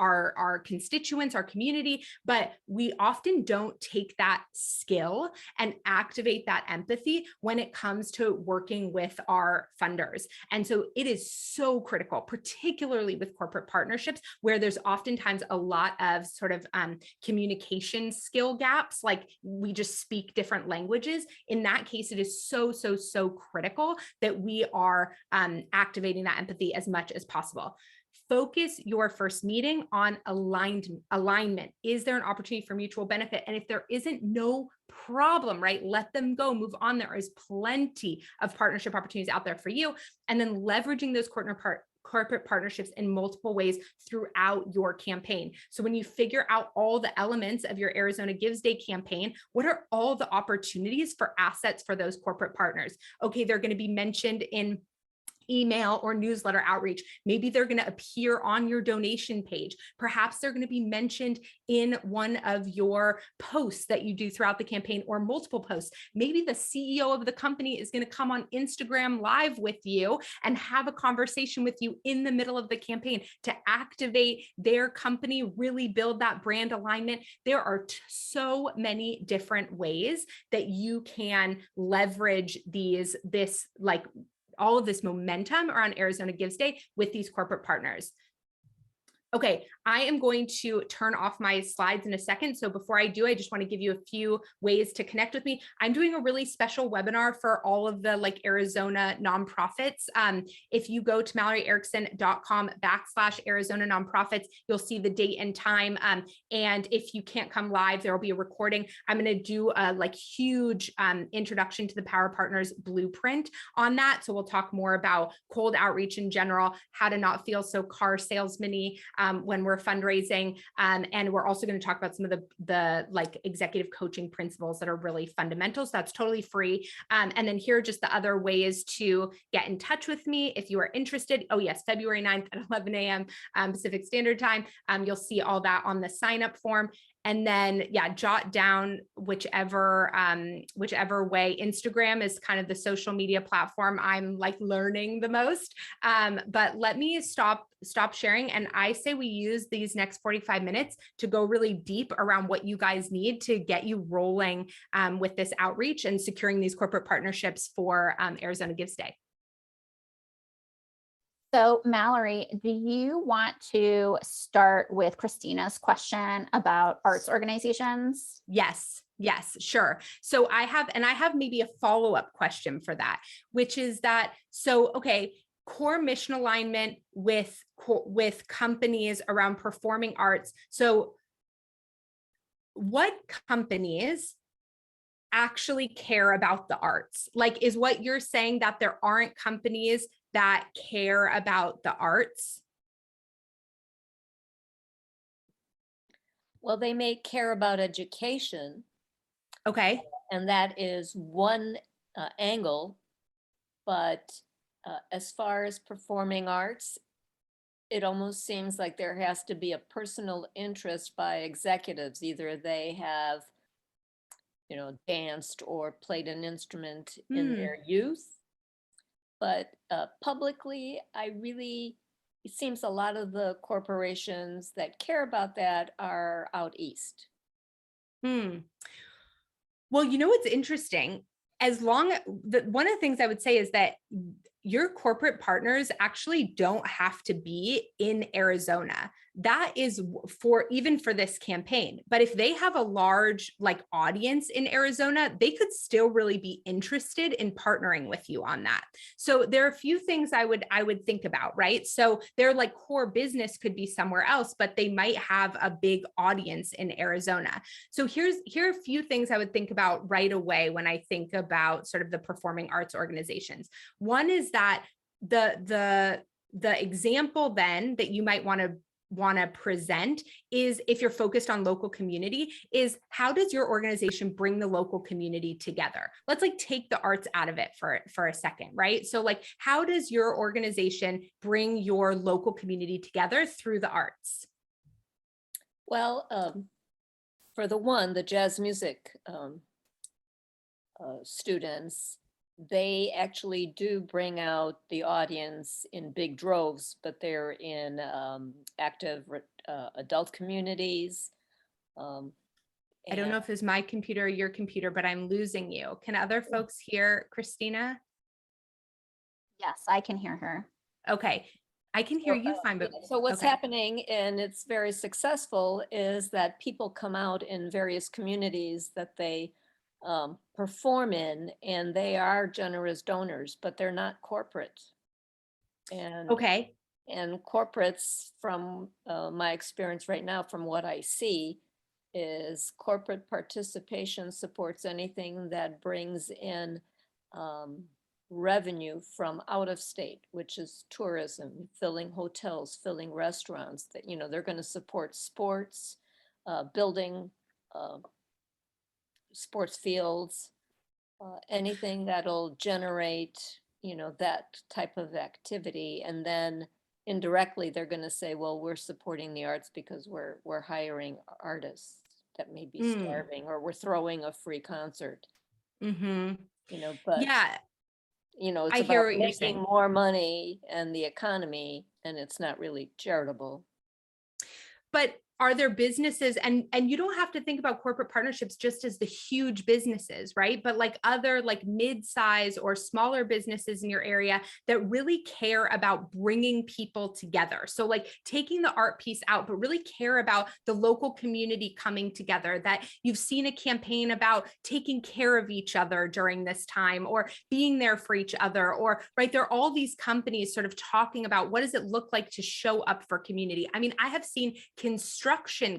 our constituents, our community, but we often don't take that skill and activate that empathy when it comes to working with our funders. And so it is so critical, particularly with corporate partnerships, where there's oftentimes a lot of sort of communication skill gaps, like we just speak different languages. In that case, it is so critical that we are activating that empathy as much as possible. Focus your first meeting on alignment. Is there an opportunity for mutual benefit? And if there isn't, no problem, right? Let them go, move on. There is plenty of partnership opportunities out there for you. And then leveraging those corporate partnerships in multiple ways throughout your campaign. So when you figure out all the elements of your Arizona Gives Day campaign, what are all the opportunities for assets for those corporate partners? Okay, they're going to be mentioned in email or newsletter outreach. Maybe they're going to appear on your donation page. Perhaps they're going to be mentioned in one of your posts that you do throughout the campaign, or multiple posts. Maybe the CEO of the company is going to come on Instagram Live with you and have a conversation with you in the middle of the campaign to activate their company, really build that brand alignment. There are so many different ways that you can leverage all of this momentum around Arizona Gives Day with these corporate partners. Okay, I am going to turn off my slides in a second. So before I do, I just want to give you a few ways to connect with me. I'm doing a really special webinar for all of the Arizona nonprofits. If you go to MalloryErickson.com/Arizona nonprofits, you'll see the date and time. And if you can't come live, there will be a recording. I'm going to do a huge introduction to the Power Partners blueprint on that. So we'll talk more about cold outreach in general, how to not feel so car salesman-y when we're fundraising. And we're also going to talk about some of the executive coaching principles that are really fundamental. So that's totally free. And then here are just the other ways to get in touch with me if you are interested. Oh yes, February 9th at 11 a.m. Pacific Standard Time. You'll see all that on the sign up form. And then, yeah, jot down whichever way. Instagram is kind of the social media platform I'm learning the most. But let me stop sharing. And I say we use these next 45 minutes to go really deep around what you guys need to get you rolling with this outreach and securing these corporate partnerships for Arizona Gives Day. So Mallory, do you want to start with Christina's question about arts organizations? Yes, sure. So I have maybe a follow-up question for that, which is that, okay, core mission alignment with companies around performing arts. So what companies actually care about the arts? Is what you're saying that there aren't companies that care about the arts? Well, they may care about education. Okay. And that is one angle. But as far as performing arts, it almost seems like there has to be a personal interest by executives. Either they have, danced or played an instrument in their youth. But publicly, it seems a lot of the corporations that care about that are out east. Well, what's interesting, one of the things I would say is that your corporate partners actually don't have to be in Arizona. That is even for this campaign. But if they have a large audience in Arizona, they could still really be interested in partnering with you on that. So there are a few things I would think about, right? So their core business could be somewhere else, but they might have a big audience in Arizona. So here are a few things I would think about right away when I think about sort of the performing arts organizations. One is that the example then that you might want to present is, if you're focused on local community, is how does your organization bring the local community together? Let's take the arts out of it for a second, right? So how does your organization bring your local community together through the arts? Well, for the jazz music students, they actually do bring out the audience in big droves, but they're in active adult communities. I don't know if it's my computer or your computer, but I'm losing you. Can other folks hear Christina? Yes, I can hear her. Okay. I can hear you fine, but so what's happening, and it's very successful, is that people come out in various communities that they perform in, and they are generous donors, but they're not corporate. And okay. And corporates, from my experience right now, from what I see, is corporate participation supports anything that brings in revenue from out of state, which is tourism, filling hotels, filling restaurants. That they're going to support sports, building sports fields, anything that'll generate that type of activity. And then indirectly, they're going to say, well, we're supporting the arts because we're hiring artists that may be starving, or we're throwing a free concert, Mm-hmm. but Yeah, it's I hear about what you're making saying. more money and the economy, and it's not really charitable. But are there businesses, and you don't have to think about corporate partnerships just as the huge businesses, right? But like other like mid-size or smaller businesses in your area that really care about bringing people together. So like taking the art piece out, but really care about the local community coming together, that you've seen a campaign about taking care of each other during this time, or being there for each other, or right, there are all these companies sort of talking about what does it look like to show up for community. I mean, I have seen construction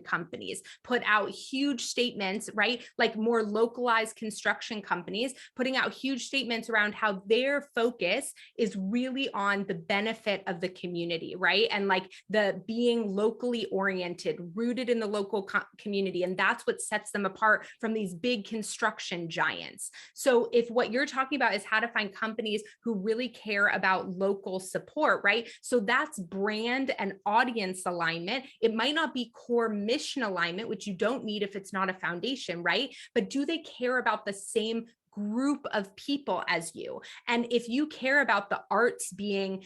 companies put out huge statements, right? Like more localized construction companies putting out huge statements around how their focus is really on the benefit of the community, right? And like the being locally oriented, rooted in the local community. And that's what sets them apart from these big construction giants. So if what you're talking about is how to find companies who really care about local support, right? So that's brand and audience alignment. It might not be core mission alignment, which you don't need if it's not a foundation, right? But do they care about the same group of people as you? And if you care about the arts being,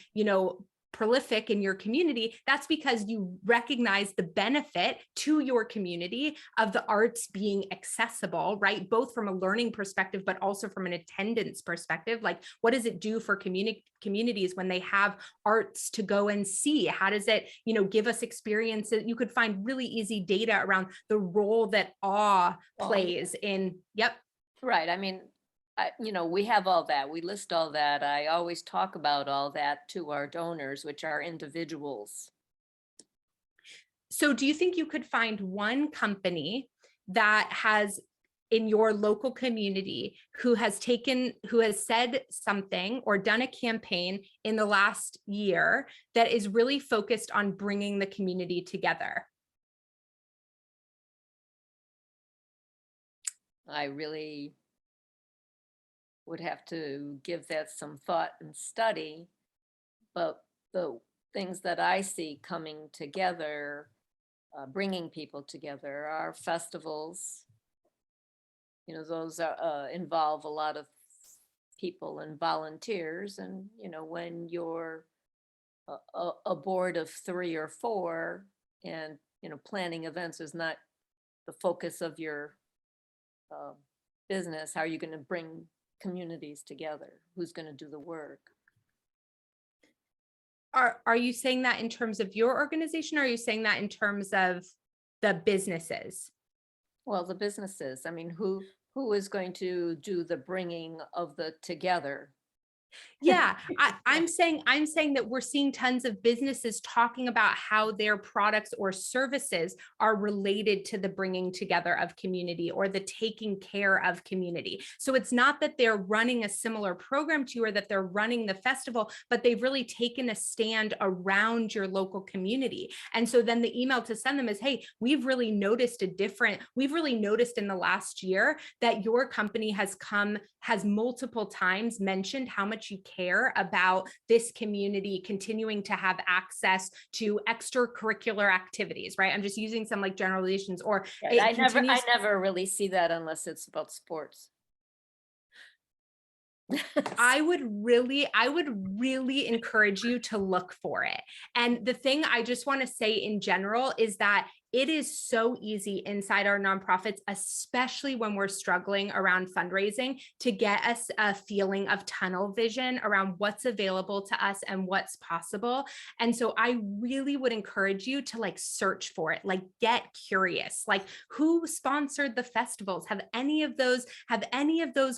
prolific in your community, that's because you recognize the benefit to your community of the arts being accessible, right? Both from a learning perspective, but also from an attendance perspective. Like, what does it do for communities when they have arts to go and see? How does it, give us experiences? You could find really easy data around the role that awe plays in, yep. Right. I mean, we have all that. We list all that. I always talk about all that to our donors, which are individuals. So do you think you could find one company that has in your local community who has said something or done a campaign in the last year that is really focused on bringing the community together? I really would have to give that some thought and study, but the things that I see coming together, bringing people together, are festivals. Those are, involve a lot of people and volunteers, and when you're a board of 3 or 4, and planning events is not the focus of your business, how are you going to bring communities together? Who's going to do the work? Are you saying that in terms of your organization, or are you saying that in terms of the businesses? Well, the businesses. I mean, who is going to do the bringing of the together? Yeah, I'm saying that we're seeing tons of businesses talking about how their products or services are related to the bringing together of community or the taking care of community. So it's not that they're running a similar program to you or that they're running the festival, but they've really taken a stand around your local community. And so then the email to send them is, hey, we've really noticed in the last year that your company has multiple times mentioned how much you care about this community continuing to have access to extracurricular activities, right? I'm just using some like generalizations, or right. I never really see that unless it's about sports. I would really encourage you to look for it. And the thing I just want to say in general is that it is so easy inside our nonprofits, especially when we're struggling around fundraising, to get us a feeling of tunnel vision around what's available to us and what's possible. And so I really would encourage you to like search for it, like get curious, like who sponsored the festivals? Have any of those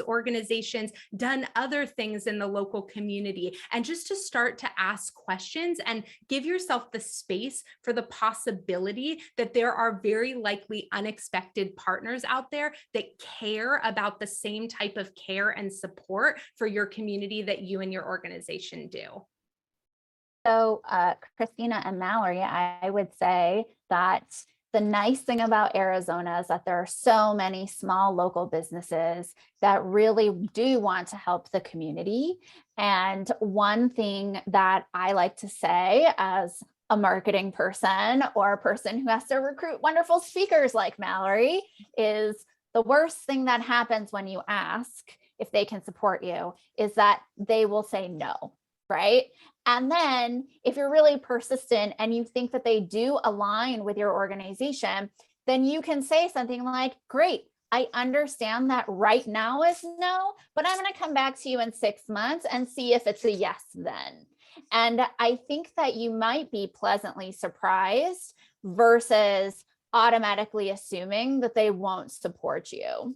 organizations done other things in the local community? And just to start to ask questions and give yourself the space for the possibility that there are very likely unexpected partners out there that care about the same type of care and support for your community that you and your organization do. So Christina and Mallory, I would say that The nice thing about Arizona is that there are so many small local businesses that really do want to help the community. And one thing that I like to say as a marketing person or a person who has to recruit wonderful speakers like Mallory is the worst thing that happens when you ask if they can support you is that they will say no, right? And then if you're really persistent and you think that they do align with your organization, then you can say something like, great, I understand that right now is no, but I'm going to come back to you in 6 months and see if it's a yes then. And I think that you might be pleasantly surprised versus automatically assuming that they won't support you.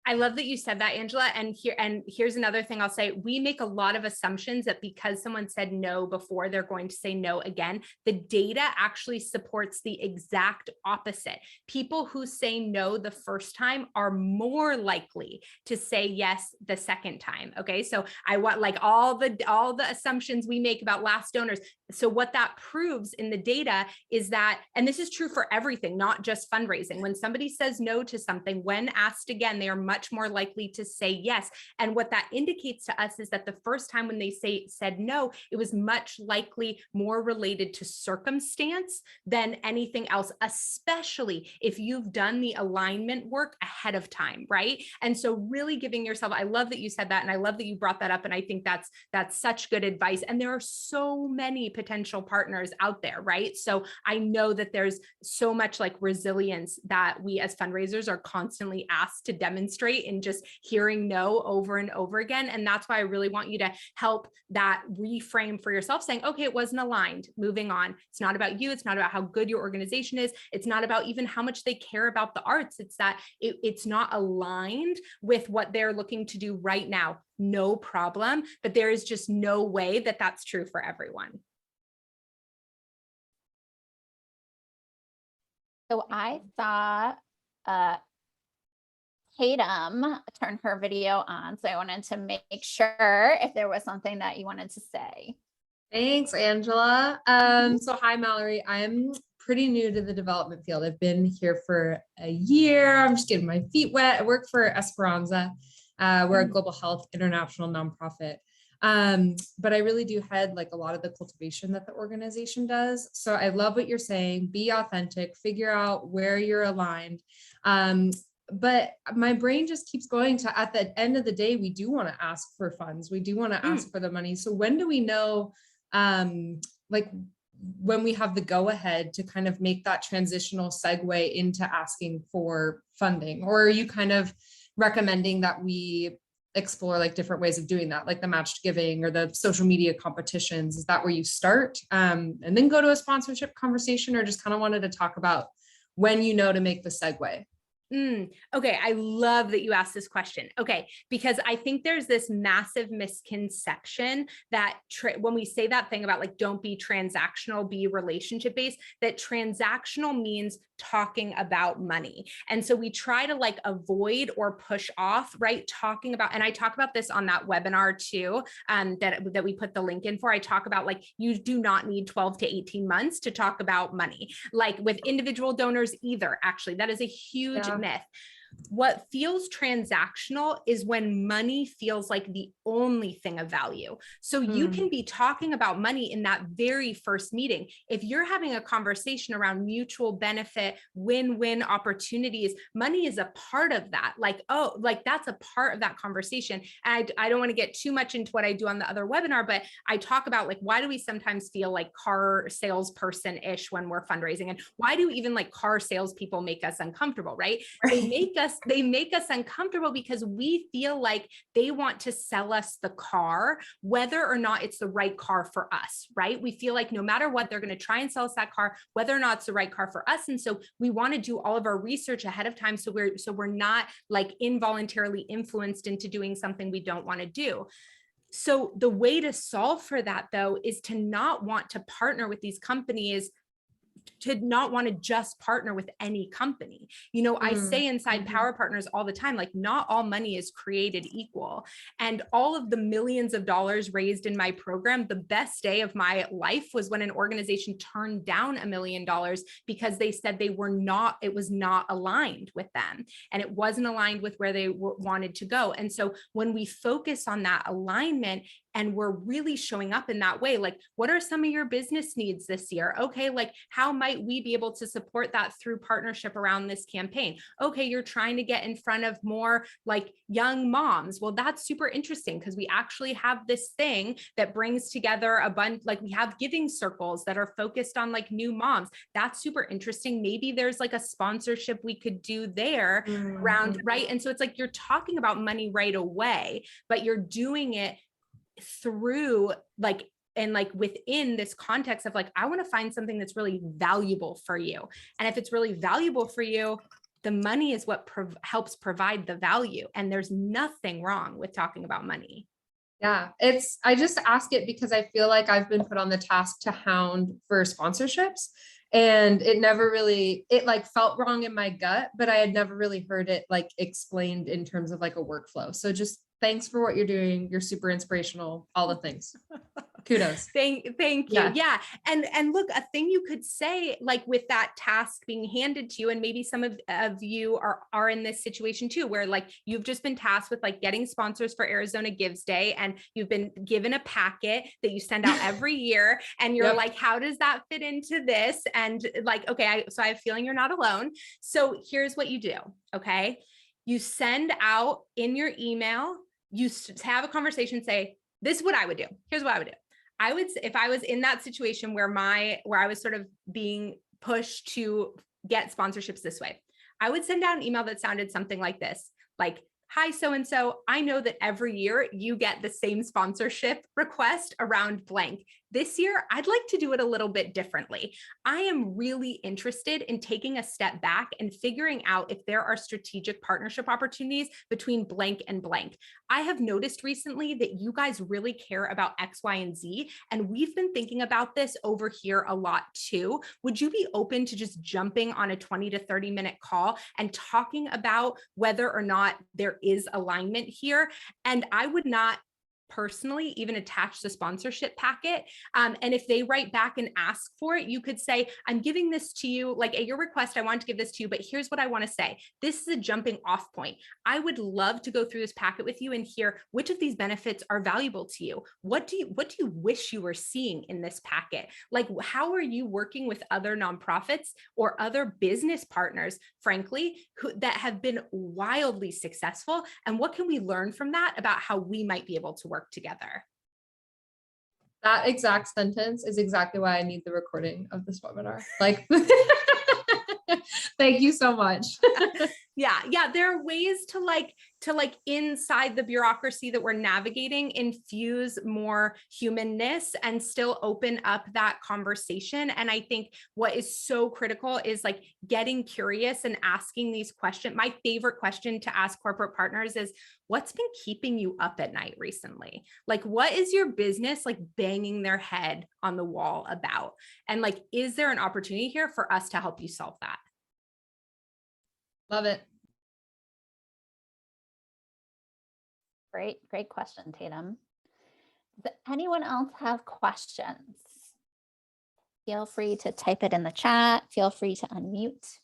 I love that you said that, Angela. And here's another thing I'll say. We make a lot of assumptions that because someone said no before, they're going to say no again. The data actually supports the exact opposite. People who say no the first time are more likely to say yes the second time. Okay. So I want like all the assumptions we make about last donors. So what that proves in the data is that, and this is true for everything, not just fundraising. When somebody says no to something, when asked again, they are much more likely to say yes. And what that indicates to us is that the first time when they said no, it was much likely more related to circumstance than anything else, especially if you've done the alignment work ahead of time, right? And so really giving yourself, I love that you said that, and I love that you brought that up. And I think that's such good advice. And there are so many potential partners out there, right? So I know that there's so much like resilience that we as fundraisers are constantly asked to demonstrate in just hearing no over and over again. And that's why I really want you to help that reframe for yourself, saying, okay, it wasn't aligned, moving on. It's not about you. It's not about how good your organization is. It's not about even how much they care about the arts. It's that it's not aligned with what they're looking to do right now. No problem. But there is just no way that that's true for everyone. So I saw Tatum turn her video on. So I wanted to make sure if there was something that you wanted to say. Thanks, Angela. So hi, Mallory. I'm pretty new to the development field. I've been here for a year. I'm just getting my feet wet. I work for Esperanza. We're a global health international nonprofit. But I really do head like a lot of the cultivation that the organization does. So I love what you're saying. Be authentic, figure out where you're aligned. But my brain just keeps going to, at the end of the day, we do want to ask for funds. We do want to ask for the money. So when do we know, like when we have the go ahead to kind of make that transitional segue into asking for funding? Or are you kind of recommending that we explore like different ways of doing that, like the matched giving or the social media competitions? Is that where you start and then go to a sponsorship conversation, or just kind of wanted to talk about when you know to make the segue? Okay. I love that you asked this question. Okay. Because I think there's this massive misconception that when we say that thing about like, don't be transactional, be relationship based, that transactional means talking about money. And so we try to like avoid or push off, right? Talking about, and I talk about this on that webinar too, that we put the link in for. I talk about like, you do not need 12 to 18 months to talk about money, like with individual donors either. Actually, that is a huge myth. What feels transactional is when money feels like the only thing of value. So you can be talking about money in that very first meeting. If you're having a conversation around mutual benefit, win-win opportunities, money is a part of that. Like, oh, like that's a part of that conversation. And I don't want to get too much into what I do on the other webinar, but I talk about like, why do we sometimes feel like car salesperson-ish when we're fundraising? And why do even like car salespeople make us uncomfortable, right? They make us uncomfortable because we feel like they want to sell us the car, whether or not it's the right car for us, right? We feel like no matter what, they're going to try and sell us that car, whether or not it's the right car for us. And so we want to do all of our research ahead of time. So we're not like involuntarily influenced into doing something we don't want to do. So the way to solve for that though, is to not want to partner with these companies to not want to just partner with any company. You know, I say inside Power Partners all the time, like not all money is created equal. And all of the millions of dollars raised in my program, the best day of my life was when an organization turned down $1 million because they said it was not aligned with them. And it wasn't aligned with where they wanted to go. And so when we focus on that alignment, and we're really showing up in that way, like, what are some of your business needs this year? Okay, like, how might we be able to support that through partnership around this campaign? Okay, you're trying to get in front of more like young moms. Well, that's super interesting because we actually have this thing that brings together a bunch, like we have giving circles that are focused on like new moms. That's super interesting. Maybe there's like a sponsorship we could do there around, right? And so it's like you're talking about money right away, but you're doing it through like, and like within this context of like, I want to find something that's really valuable for you. And if it's really valuable for you, the money is what helps provide the value. And there's nothing wrong with talking about money. Yeah, I just ask it because I feel like I've been put on the task to hound for sponsorships, and it never really, it like felt wrong in my gut, but I had never really heard it like explained in terms of like a workflow. So just thanks for what you're doing. You're super inspirational, all the things. Kudos. Thank you. Yeah. And look, a thing you could say, like with that task being handed to you, and maybe some of you are in this situation too, where like you've just been tasked with like getting sponsors for Arizona Gives Day, and you've been given a packet that you send out every year. And you're like, how does that fit into this? And like, okay, so I have a feeling you're not alone. So here's what you do. Okay. You send out in your email, you have a conversation, say, this is what I would do. Here's what I would do. I would, if I was in that situation where I was sort of being pushed to get sponsorships this way, I would send out an email that sounded something like this, like, hi, so-and-so, I know that every year you get the same sponsorship request around blank. This year, I'd like to do it a little bit differently. I am really interested in taking a step back and figuring out if there are strategic partnership opportunities between blank and blank. I have noticed recently that you guys really care about X, Y, and Z, and we've been thinking about this over here a lot too. Would you be open to just jumping on a 20 to 30 minute call and talking about whether or not there is alignment here? And I would not personally even attach the sponsorship packet. And if they write back and ask for it, you could say, I'm giving this to you, like at your request, I want to give this to you, but here's what I want to say. This is a jumping off point. I would love to go through this packet with you and hear which of these benefits are valuable to you. What do you wish you were seeing in this packet? Like, how are you working with other nonprofits or other business partners, frankly, that have been wildly successful? And what can we learn from that about how we might be able to work together? That exact sentence is exactly why I need the recording of this webinar. Like, thank you so much. Yeah. There are ways to like inside the bureaucracy that we're navigating, infuse more humanness and still open up that conversation. And I think what is so critical is like getting curious and asking these questions. My favorite question to ask corporate partners is, what's been keeping you up at night recently? Like, what is your business like banging their head on the wall about? And like, is there an opportunity here for us to help you solve that? Love it. Great question, Tatum. Does anyone else have questions? Feel free to type it in the chat. Feel free to unmute.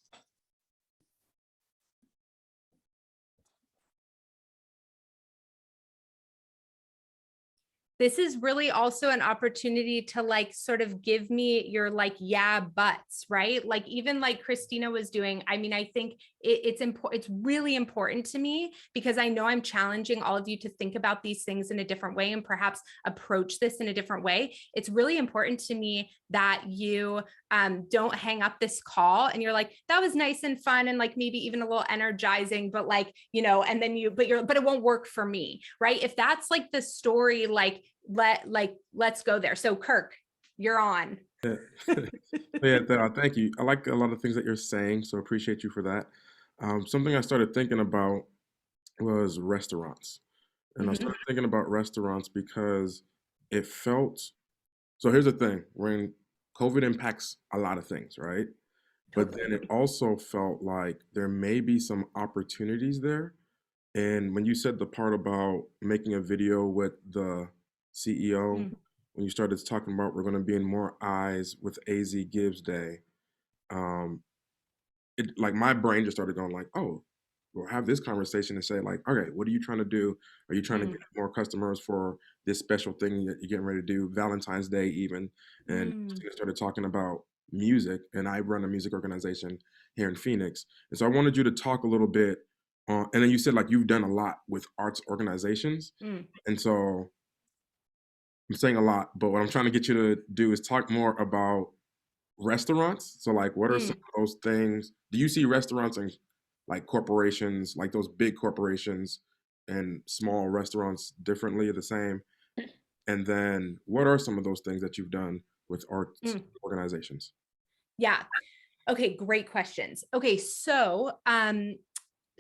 This is really also an opportunity to like sort of give me your like, yeah, buts, right? Like even like Christina was doing. I mean, I think it's important. It's really important to me because I know I'm challenging all of you to think about these things in a different way and perhaps approach this in a different way. It's really important to me that you don't hang up this call and you're like, that was nice and fun and like maybe even a little energizing, but like, you know, and then but it won't work for me, right? If that's like the story, let's go there. So Kirk, you're on. Thank you. I like a lot of things that you're saying, so appreciate you for that. Something I started thinking about was restaurants. And I started thinking about restaurants because it felt, so here's the thing, when COVID impacts a lot of things, right? But then it also felt like there may be some opportunities there. And when you said the part about making a video with the CEO, when you started talking about we're going to be in more eyes with AZ Gives Day, um, it like my brain just started going like, oh, we'll have this conversation and say like, okay, what are you trying to do? Are you trying to get more customers for this special thing that you're getting ready to do, Valentine's Day even? And Christina started talking about music, and I run a music organization here in Phoenix. And so I wanted you to talk a little bit and then you said like you've done a lot with arts organizations. And so I'm saying a lot, but what I'm trying to get you to do is talk more about restaurants. So like what are some of those things? Do you see restaurants and like corporations, like those big corporations and small restaurants differently or the same? And then what are some of those things that you've done with arts organizations? Yeah. Okay, great questions. Okay, so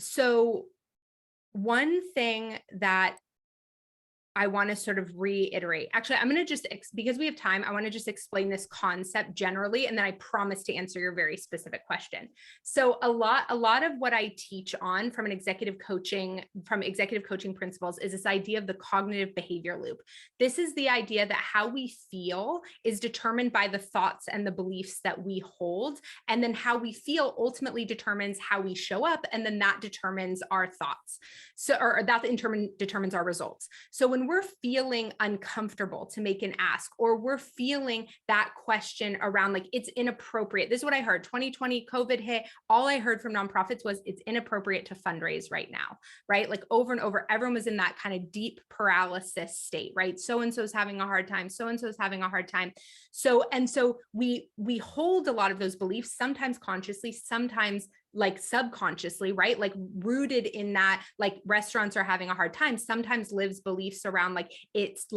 so one thing that I want to sort of reiterate. Actually, I'm going to just, because we have time, I want to just explain this concept generally, and then I promise to answer your very specific question. So a lot of what I teach on from executive coaching principles is this idea of the cognitive behavior loop. This is the idea that how we feel is determined by the thoughts and the beliefs that we hold, and then how we feel ultimately determines how we show up, and then that determines our thoughts. So, or that determines our results. So when we're feeling uncomfortable to make an ask, or we're feeling that question around like it's inappropriate. This is what I heard. 2020 COVID hit. All I heard from nonprofits was it's inappropriate to fundraise right now, right? Like over and over, everyone was in that kind of deep paralysis state, right? So-and-so's having a hard time. So-and-so's having a hard time. So we hold a lot of those beliefs, sometimes consciously, sometimes like subconsciously, right? Like rooted in that, like restaurants are having a hard time, sometimes lives beliefs around like it's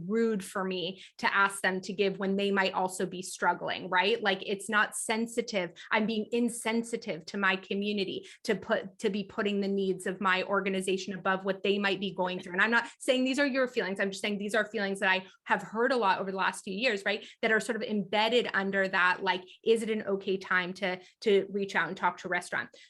rude for me to ask them to give when they might also be struggling, right? Like it's not sensitive. I'm being insensitive to my community to be putting the needs of my organization above what they might be going through. And I'm not saying these are your feelings. I'm just saying these are feelings that I have heard a lot over the last few years, right? That are sort of embedded under that, like, is it an okay time to reach out and talk to restaurant?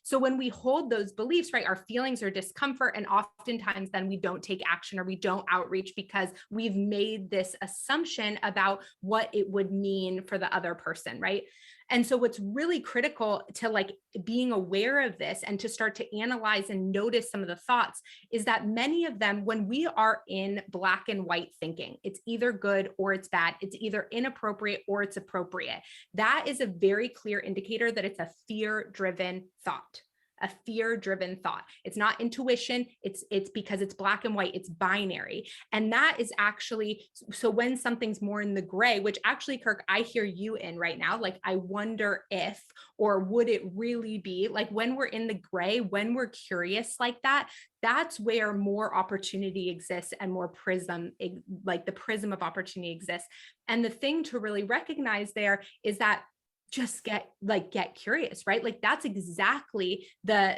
So when we hold those beliefs, right, our feelings are discomfort, and oftentimes then we don't take action or we don't outreach because we've made this assumption about what it would mean for the other person, right? And so what's really critical to like being aware of this and to start to analyze and notice some of the thoughts is that many of them, when we are in black and white thinking, it's either good or it's bad, it's either inappropriate or it's appropriate. That is a very clear indicator that it's a fear-driven thought. A fear-driven thought. It's not intuition. It's because it's black and white. It's binary. And that is actually, so when something's more in the gray, which actually, Kirk, I hear you in right now, like, I wonder if, or would it really be like when we're in the gray, when we're curious like that, that's where more opportunity exists and more prism, like the prism of opportunity exists. And the thing to really recognize there is that just get curious, right? Like that's exactly the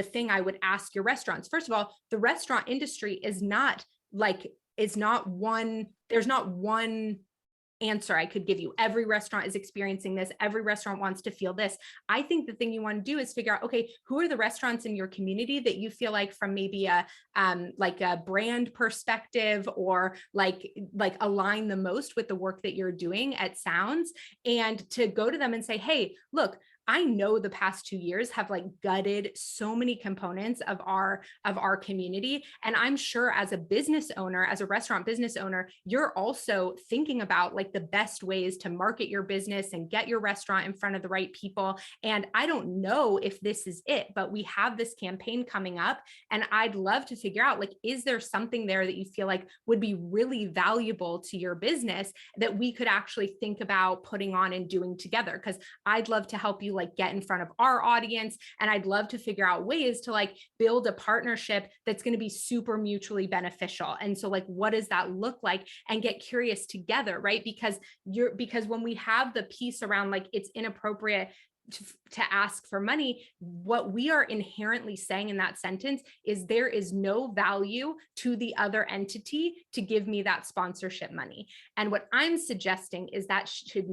thing I would ask your restaurants. First of all, the restaurant industry is not one, there's not one answer I could give you. Every restaurant is experiencing this. Every restaurant wants to feel this. I think the thing you want to do is figure out, okay, who are the restaurants in your community that you feel like from maybe a brand perspective or like align the most with the work that you're doing at Sounds, and to go to them and say, hey, look, I know the past 2 years have like gutted so many components of our community. And I'm sure as a business owner, as a restaurant business owner, you're also thinking about like the best ways to market your business and get your restaurant in front of the right people. And I don't know if this is it, but we have this campaign coming up and I'd love to figure out, like, is there something there that you feel like would be really valuable to your business that we could actually think about putting on and doing together? Because I'd love to help you like get in front of our audience. And I'd love to figure out ways to like build a partnership that's going to be super mutually beneficial. And so like, what does that look like? And get curious together, right? Because when we have the piece around like it's inappropriate to ask for money, what we are inherently saying in that sentence is there is no value to the other entity to give me that sponsorship money. And what I'm suggesting is that should